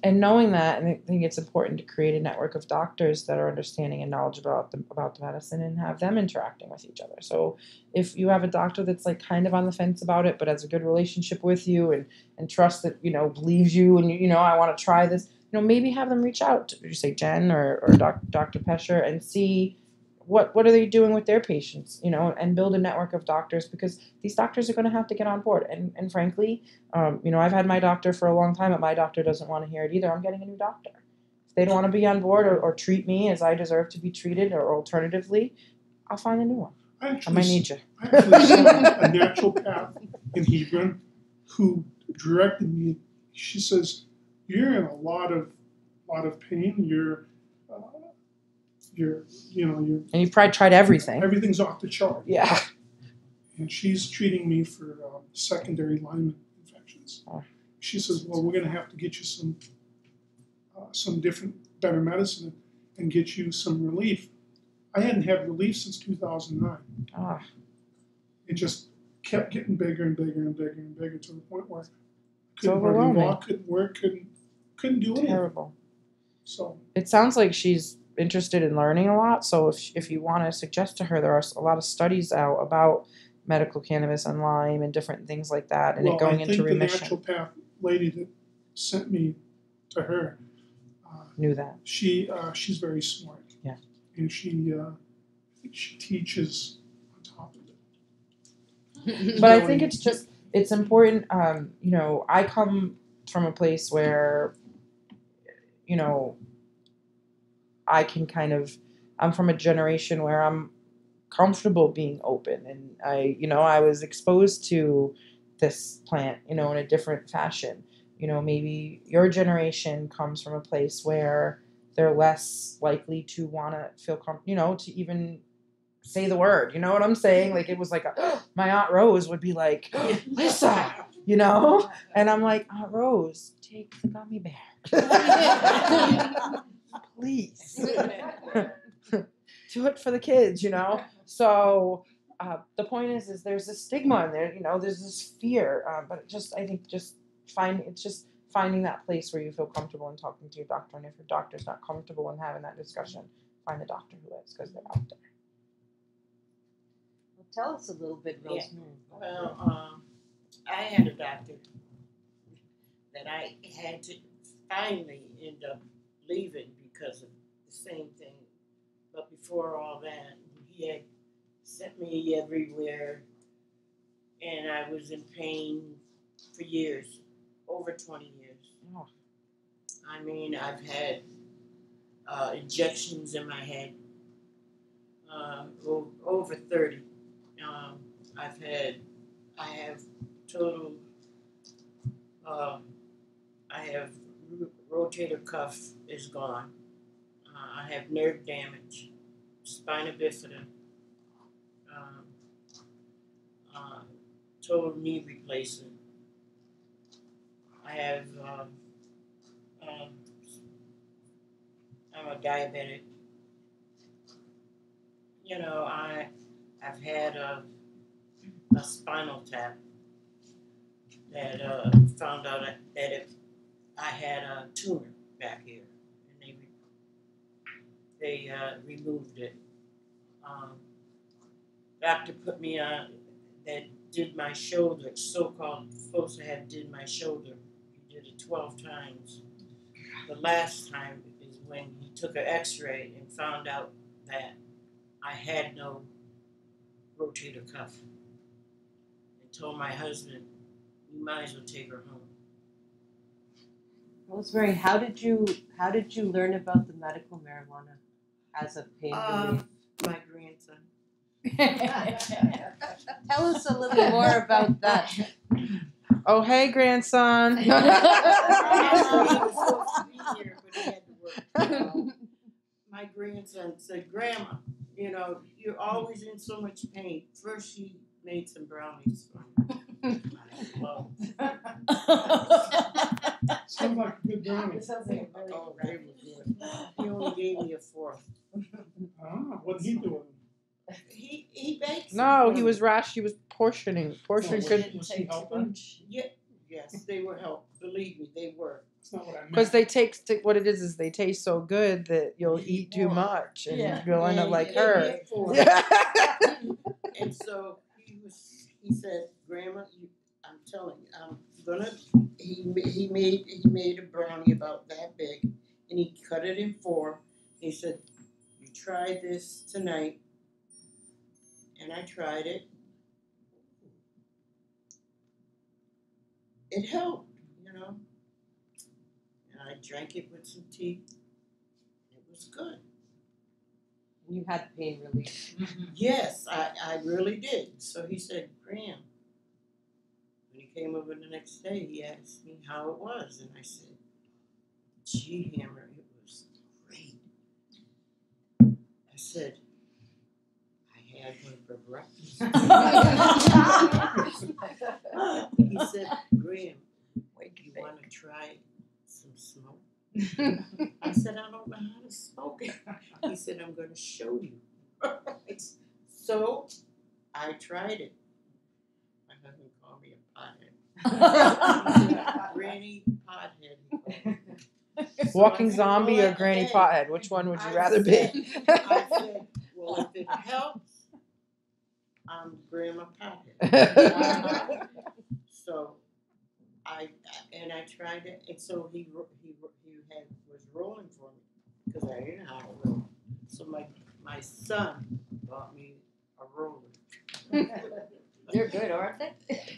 And knowing that, and I think it's important to create a network of doctors that are understanding and knowledgeable about the medicine, and have them interacting with each other. So if you have a doctor that's like kind of on the fence about it, but has a good relationship with you and trust that, believes you, and I want to try this, maybe have them reach out to, say, Jen or Dr. Pescher, and see what are they doing with their patients, and build a network of doctors, because these doctors are going to have to get on board. And frankly, I've had my doctor for a long time, but my doctor doesn't want to hear it either. I'm getting a new doctor. If they don't want to be on board or treat me as I deserve to be treated, or alternatively, I'll find a new one. I might need you. I actually saw a naturopath in Hebron who directed me. She says, "You're in a lot of pain. And you've probably tried everything. Everything's off the chart." Yeah. And she's treating me for secondary Lyme infections. Oh. She says, "Well, we're going to have to get you some different, better medicine and get you some relief." I hadn't had relief since 2009. Ah. It just kept getting bigger and bigger and bigger and bigger, to the point where I It's couldn't hardly overwhelming. walk, couldn't work, couldn't do anything. Terrible. So It sounds like she's interested in learning a lot. So if you want to suggest to her, there are a lot of studies out about medical cannabis and Lyme and different things like that, and it going into remission. I think the naturopath lady that sent me to her Knew that. she's very smart. Yeah. And I think she teaches on top of it. But I think it's important. I come from a place where, I can I'm from a generation where I'm comfortable being open, and I was exposed to this plant, in a different fashion. Maybe your generation comes from a place where, they're less likely to want to feel to even say the word. You know what I'm saying? Like, it was like my Aunt Rose would be like, Lisa, and I'm like, Aunt Rose, take the gummy bear. Please. Do it for the kids, So the point is there's a stigma in there, there's this fear, but I think finding that place where you feel comfortable in talking to your doctor, and if your doctor's not comfortable in having that discussion, find a doctor who is, because they're out there. Well, tell us a little bit, Yeah. Rosemary. Well, I had a doctor that I had to finally end up leaving because of the same thing. But before all that, he had sent me everywhere, and I was in pain for years, over 20 years. Oh. I mean, I've had injections in my head, over 30. I have total, I have rotator cuff is gone. I have nerve damage, spina bifida, total knee replacement. I have, I'm a diabetic. I've had a spinal tap that found out that I had a tumor back here, and they removed it. Doctor put me on that did my shoulder, so-called supposed to have did my shoulder. He did it 12 times. The last time is when he took an x-ray and found out that I had no rotator cuff. And told my husband, you might as well take her home. Rosemary, how did you learn about the medical marijuana as a pain relief? My grandson. Tell us a little more about that. Oh, hey, grandson. He was supposed to be here, but he had to work. My grandson said, Grandma, you're always in so much pain. First, he made some brownies for me. Sounds like a good brownie. Oh, they were good. He only gave me a fourth. What did he do? He bakes. No, he was rash. He was portioning good. Was he helping? Yes, they were help. Believe me, they were. That's not what I meant. Because what it is they taste so good that you'll eat too much and you'll end up like her. And so he said, Grandma, I'm telling you, I'm gonna. He made a brownie about that big, and he cut it in 4. He said, you try this tonight, and I tried it. It helped, and I drank it with some tea. It was good. You had pain relief. Yes, I really did. So he said, Graham, when he came over the next day, he asked me how it was. And I said, gee, Hammer, it was great. I said, I had one for breakfast. He said, Graham, do you want to try some smoke? I said, I don't know how to smoke it. He said, I'm going to show you. So I tried it. My husband called me a pothead. Granny pothead. Walking zombie or granny pothead? Which one would you rather be? I said, well, if it helps, I'm grandma pothead. So I tried it, and so he was rolling for me because I didn't know how to roll. So my son bought me a roller. They're good, aren't they?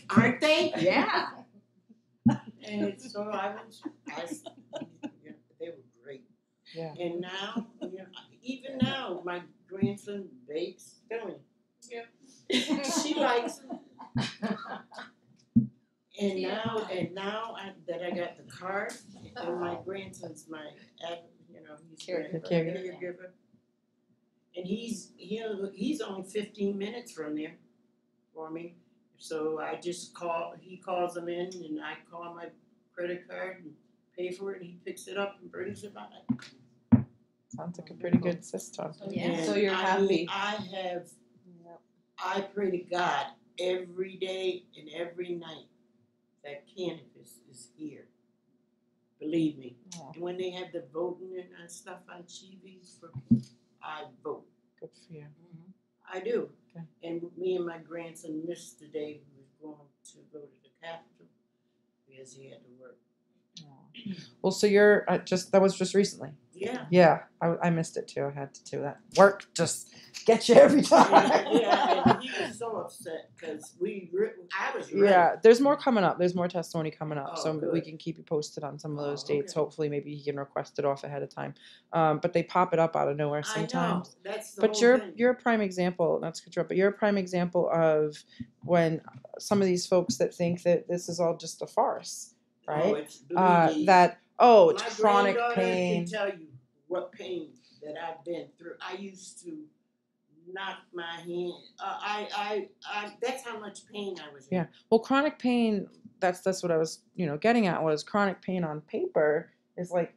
Aren't they? Yeah. And so they were great. Yeah. And now, even now, my grandson bakes. Tell me. Yeah. She likes them. And now that I got the card, and my grandson's my, he's Caregiver. a caregiver. And he's only 15 minutes from there for me. So I just he calls them in, and I call my credit card and pay for it, and he picks it up and brings it by. Sounds like a pretty good system. Yeah. So you're happy. I pray to God every day and every night that cannabis is here. Believe me. Oh. And when they have the voting and stuff on TV, I vote. Good for you. I do. Okay. And me and my grandson missed the day we were going to go to the Capitol because he had to work. Well, so you're that was just recently. Yeah. Yeah, I missed it too. I had to do that. Work just gets you every time. Yeah, and he was so upset because I was ready. Yeah, there's more coming up. There's more testimony coming up, Oh, so we good. can keep you posted on some of those Oh, dates. okay. Hopefully, maybe he can request it off ahead of time. But they pop it up out of nowhere I know. sometimes. That's the But whole thing. you're a prime example. Not to interrupt, but you're a prime example of when some of these folks that think that this is all just a farce, right? Oh, it's, believe me, That it's my chronic granddaughter pain. can tell you what pain that I've been through. I used to knock my hand. I that's how much pain I was in. Yeah. Well, chronic pain. That's what I was getting at. Was chronic pain on paper is like.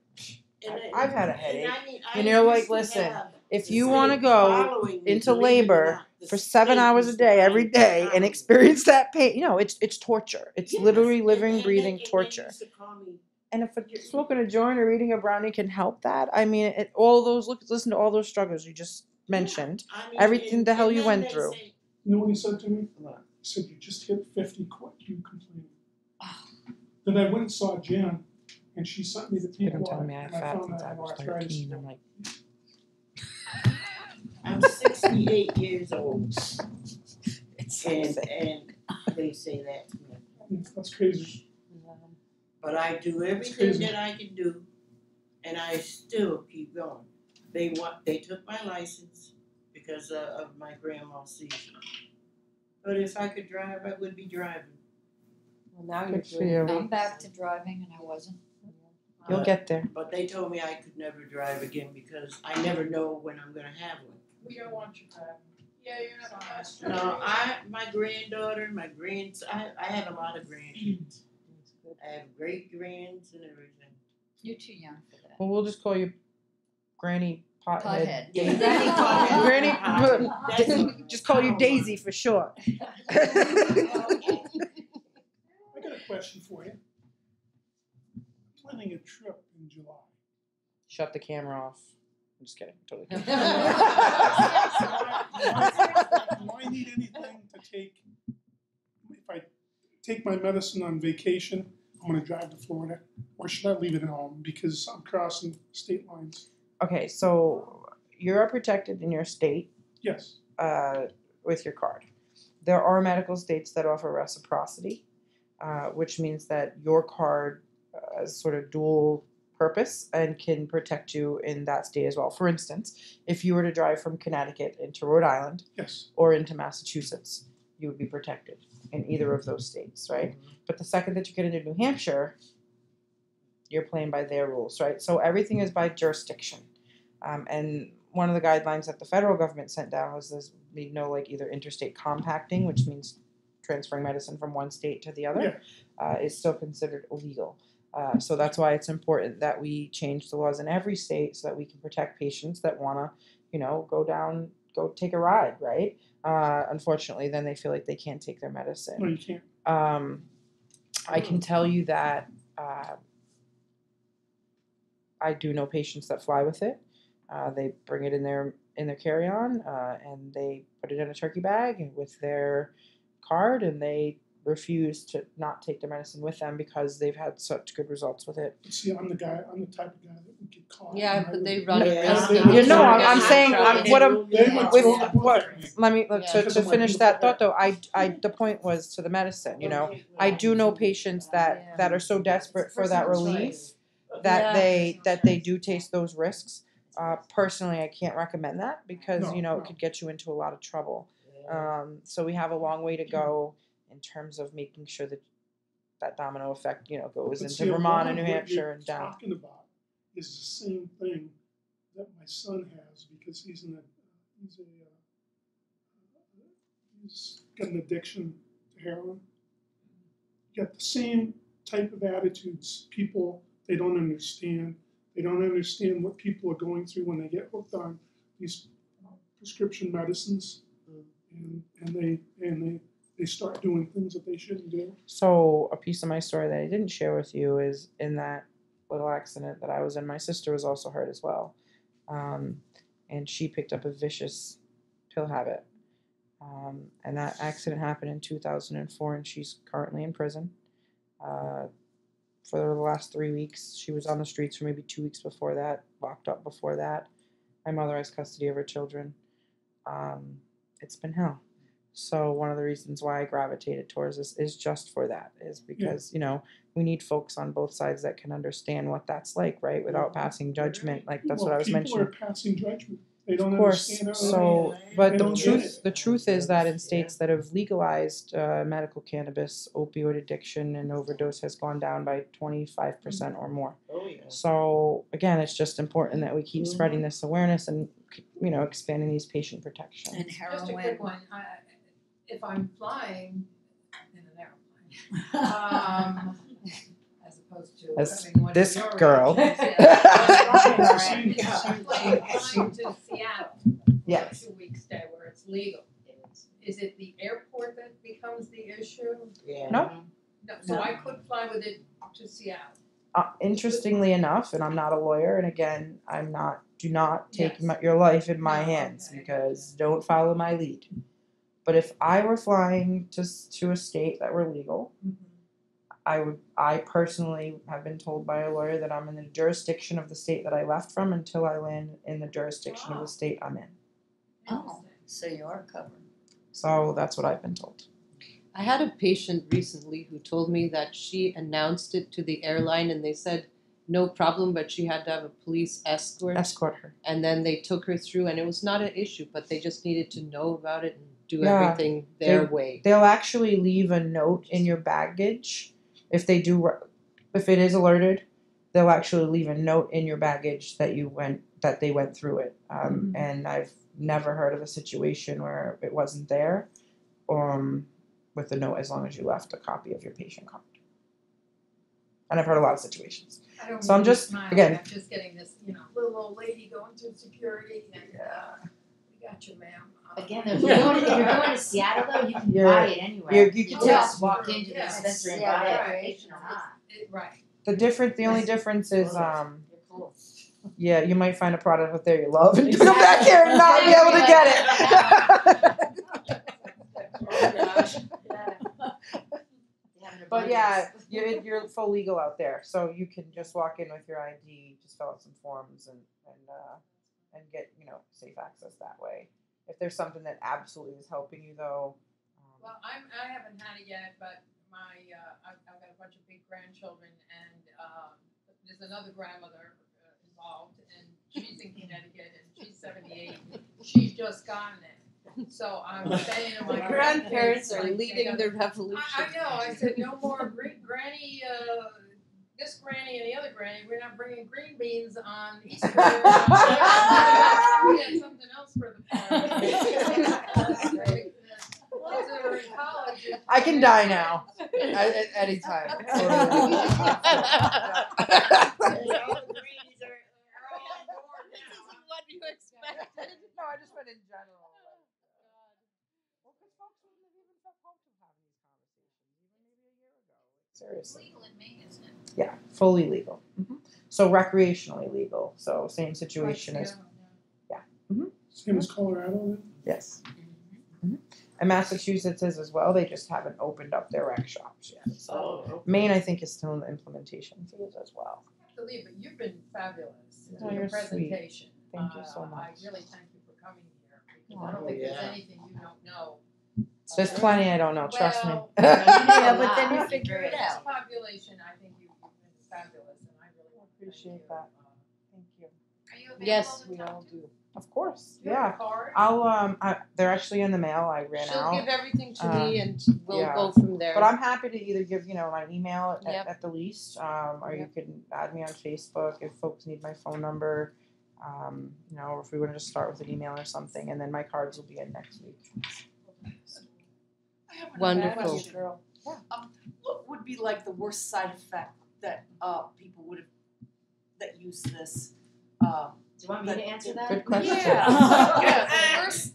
I've had a headache. And you're like, listen, if you want to go into labor for 7 hours a day every day and experience that pain, it's torture. It's literally living, breathing torture. And if smoking a joint or eating a brownie can help that, I mean, listen to all those struggles you just mentioned, everything the hell you went through. You know what he said to me? He said, you just hit 50, quit you complaining. Then I went and saw Jan, and she sent me the They've been people. telling me I and had fat found since that I had was arthritis. 13. I'm like, I'm 68 years old, it's and they say that to me. That's crazy. But I do everything that I can do, and I still keep going. They took my license because of my grandma's seizure. But if I could drive, I would be driving. Well, now you're Good for doing you. great. I'm back to driving and I wasn't. You'll get there. But they told me I could never drive again because I never know when I'm gonna have one. We don't want you driving. Yeah, you're not a fast No, my granddaughter, my grandson, I have a lot of grandkids. I have great grands and everything. You're too young for that. Well, we'll just call you Granny Pothead. Pothead. Yeah, Daisy. Granny, just call you Daisy for short. I got a question for you. Planning a trip in July. Shut the camera off. I'm just kidding. Totally kidding. Do I need anything to take? If I take my medicine on vacation, I'm going to drive to Florida, or should I leave it at home because I'm crossing state lines? Okay, so you're protected in your state Yes. with your card. There are medical states that offer reciprocity, which means that your card has sort of dual purpose and can protect you in that state as well. For instance, if you were to drive from Connecticut into Rhode Island Yes. or into Massachusetts, you would be protected in either of those states, right? But the second that you get into New Hampshire, you're playing by their rules, right? So everything is by jurisdiction. And one of the guidelines that the federal government sent down was this, like either interstate compacting, which means transferring medicine from one state to the other, is still considered illegal. So that's why it's important that we change the laws in every state so that we can protect patients that want to, go take a ride, right? Unfortunately, then they feel like they can't take their medicine. No, you can't. I can tell you that I do know patients that fly with it. They bring it in their carry-on and they put it in a turkey bag with their card, and they refuse to not take their medicine with them because they've had such good results with it. But see, I'm the type of guy that would get caught. Yeah, and I but they would- run a Yeah. risk. You of know, getting I'm in saying, trouble. what I'm- They would with throw the book what- at me. Let me Yeah. to finish that thought though. The point was to the medicine. I do know patients that are so desperate for that relief that they do taste those risks. Personally, I can't recommend that because No. it could get you into a lot of trouble. So we have a long way to go in terms of making sure that domino effect goes But into see, a Vermont lot and New of what Hampshire you're and down. talking about is the same thing that my son has because he's got an addiction to heroin. You got the same type of attitudes. People, they don't understand. They don't understand what people are going through when they get hooked on these prescription medicines, and they start doing things that they shouldn't do. So a piece of my story that I didn't share with you is in that little accident that I was in, my sister was also hurt as well. And she picked up a vicious pill habit. And that accident happened in 2004, and she's currently in prison. For the last 3 weeks, she was on the streets for maybe 2 weeks before that, locked up before that. My mother has custody of her children. It's been hell. So one of the reasons why I gravitated towards this is just for that, is because, you know, we need folks on both sides that can understand what that's like, right? Without passing judgment. Like that's what I was mentioning. People are passing judgment. They don't Of course. understand how So, they but don't get it. the truth is that in states that have legalized medical cannabis, opioid addiction and overdose has gone down by 25% or more. Oh, yeah. So again, it's just important that we keep spreading this awareness and, you know, expanding these patient protections. And Just a quick heroin. one, if I'm flying in an airplane, as opposed to As having one of this your girl. flying to Seattle. Yes. For a 2-week stay where it's legal. Is it the airport that becomes the issue? Yeah. Nope. No, so I could fly with it to Seattle. Interestingly enough, and I'm not a lawyer, and again, do not take Yes. your life in my No, hands okay. because don't follow my lead. But if I were flying to a state that were legal, I personally have been told by a lawyer that I'm in the jurisdiction of the state that I left from until I land in the jurisdiction of the state I'm in. Oh, so you are covered. So that's what I've been told. I had a patient recently who told me that she announced it to the airline and they said no problem, but she had to have a police escort. Escort her. And then they took her through, and it was not an issue, but they just needed to know about it and do Yeah, everything their way. They'll actually leave a note in your baggage if they do. If it is alerted, they'll actually leave a note in your baggage that they went through it. And I've never heard of a situation where it wasn't there, with a note as long as you left a copy of your patient card. And I've heard a lot of situations. I don't So I'm mean to just- smile, again- I'm just getting this, little old lady going through security and, we got you, ma'am. Again, if you're going to Seattle though, you can You're- buy it anywhere. you can just tell. walk into the Yeah. dispensary and Yeah, buy it, right. recreation or not. Right. The only difference is, You're cool. yeah, you might find a product out there you love and come back here and not be able to get it. Oh gosh. But yeah, you're full legal out there, so you can just walk in with your ID, just fill out some forms, and get safe access that way. If there's something that absolutely is helping you though. Well, I haven't had it yet, but I've got a bunch of big grandchildren, and there's another grandmother involved, and she's in Connecticut, and she's 78. She's just gotten it. So I'm saying to my Grandparents are like, leading the revolution. I know. I said no more granny. This granny and the other granny. We're not bringing green beans on Easter. We had something else for the party. Kids that are in college. I can die now at any time. What you expected. No, I just meant in general. Well, because folks wouldn't have even felt comfortable having these conversations even maybe a year ago. Seriously. Legal in Maine, isn't it? Yeah, fully legal. So recreationally legal. So same situation as Same as Colorado then? yes. And Massachusetts is as well. They just haven't opened up their rec shops yet. So Maine, I think, is still in the implementation phase as well. Believe it, you've been fabulous in Oh, your you're sweet. presentation. Thank you so I much. really thank you for coming here because I don't Oh, think there's yeah. anything you don't know. There's plenty I don't know. Trust me. Well, Yeah, a but then you lot. figure it this out. population, I think you've been fabulous, and I really Appreciate thank that. Thank you. Are you available Yes, to we talk all to? do. Of course, Do you have yeah. a card? They're actually in the mail. I ran She'll out. give everything to me and we'll yeah. go from there. But I'm happy to either give, my email Yep. at the least, or you Yep. can add me on Facebook if folks need my phone number. Or if we want to just start with an email or something, and then my cards will be in next week. I have Wonderful. another question, girl. Yeah. What would be like the worst side effect that people would have that use this? Do you want me to answer that? Good question. Yeah, the worst.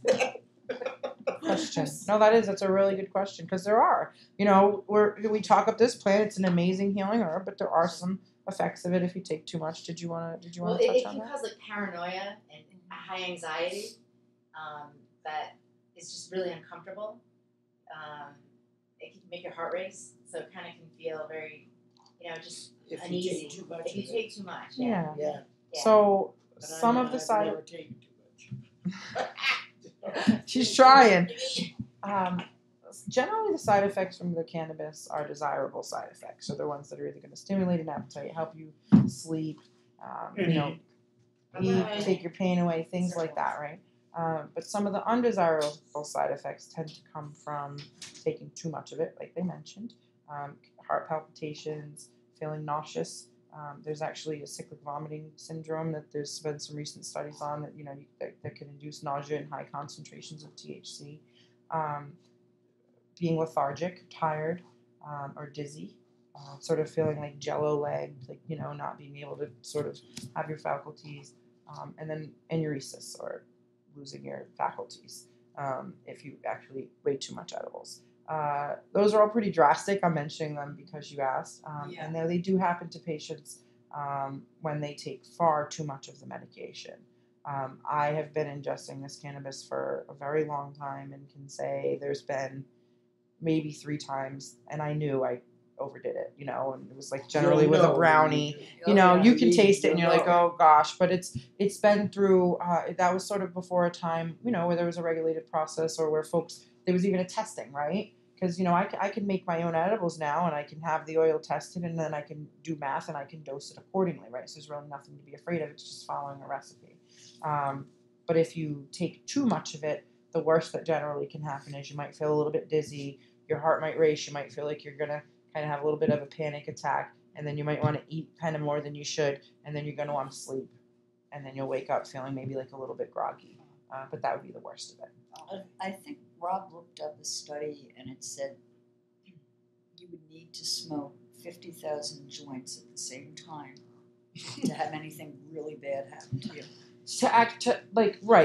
Question. No, that's a really good question, because there are. We talk up this plant. It's an amazing healing herb, but there are some effects of it if you take too much. Did you wanna touch Well, on it that? can cause like paranoia and high anxiety that is just really uncomfortable. It can make your heart race, so it kind of can feel very, just If you uneasy. take too much If you of it. take too much, Yeah. Yeah. So But some of the I've side. never taken too much. She's trying. Generally, the side effects from the cannabis are desirable side effects. So they're ones that are either going to stimulate an appetite, help you sleep, eat, take your pain away, things like that, right? But some of the undesirable side effects tend to come from taking too much of it, like they mentioned. Heart palpitations, feeling nauseous. There's actually a cyclic vomiting syndrome that there's been some recent studies on that that can induce nausea in high concentrations of THC. Being lethargic, tired, or dizzy, sort of feeling like jello-legged, like not being able to sort of have your faculties, and then enuresis, or losing your faculties if you actually eat way too much edibles. Those are all pretty drastic. I'm mentioning them because you asked. And they do happen to patients when they take far too much of the medication. I have been ingesting this cannabis for a very long time and can say there's been maybe 3 times, and I knew I overdid it, and it was like generally with a brownie. You can taste it and you're like, oh gosh, but it's been through, that was sort of before a time, where there was a regulated process, or where there was even a testing, right? Because, I can make my own edibles now, and I can have the oil tested, and then I can do math and I can dose it accordingly, right? So there's really nothing to be afraid of. It's just following a recipe. But if you take too much of it, the worst that generally can happen is you might feel a little bit dizzy, your heart might race, you might feel like you're going to kind of have a little bit of a panic attack, and then you might want to eat kind of more than you should, and then you're going to want to sleep, and then you'll wake up feeling maybe like a little bit groggy. But that would be the worst of it. I think Rob looked up a study and it said you would need to smoke 50,000 joints at the same time to have anything really bad happen to you.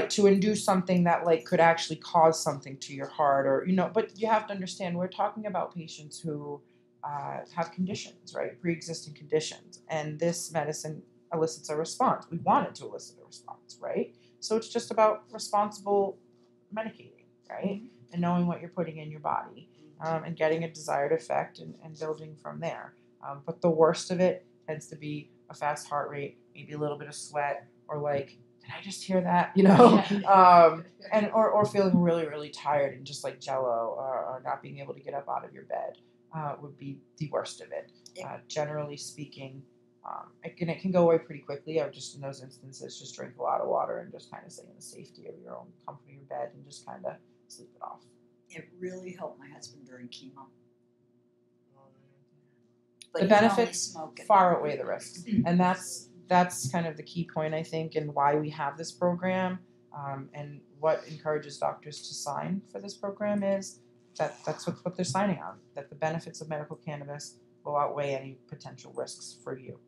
To induce something that could actually cause something to your heart, or but you have to understand, we're talking about patients who have conditions, right? Pre-existing conditions, and this medicine elicits a response. We want it to elicit a response, right? So it's just about responsible medicating, right? And knowing what you're putting in your body, and getting a desired effect, and building from there. But the worst of it tends to be a fast heart rate, maybe a little bit of sweat, or did I just hear that? And or feeling really, really tired and just like jello, or not being able to get up out of your bed would be the worst of it. Generally speaking, it can go away pretty quickly. I would just, in those instances, just drink a lot of water and just kind of stay in the safety of your own comfort of your bed and just kind of sleep it off. It really helped my husband during chemo. But The he can only benefits smoke it. far outweigh the risks, and that's kind of the key point, I think, and why we have this program, and what encourages doctors to sign for this program is that's what they're signing on, that the benefits of medical cannabis will outweigh any potential risks for you,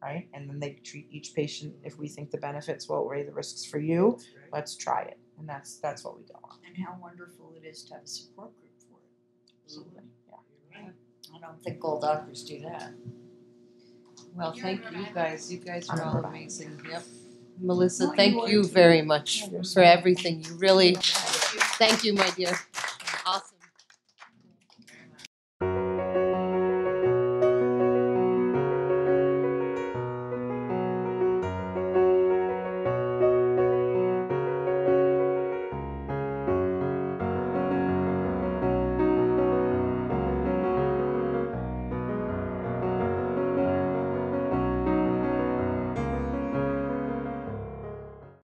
right? And then they treat each patient, if we think the benefits will outweigh the risks for you, let's try it, and that's what we go on. And how wonderful it is to have a support group for it. Absolutely, yeah. I don't think all doctors do that. Well, thank you guys. You guys are all I'm amazing. Yep. Melissa, No, thank you are you too. very much You're for everything. You really, thank you, my dear.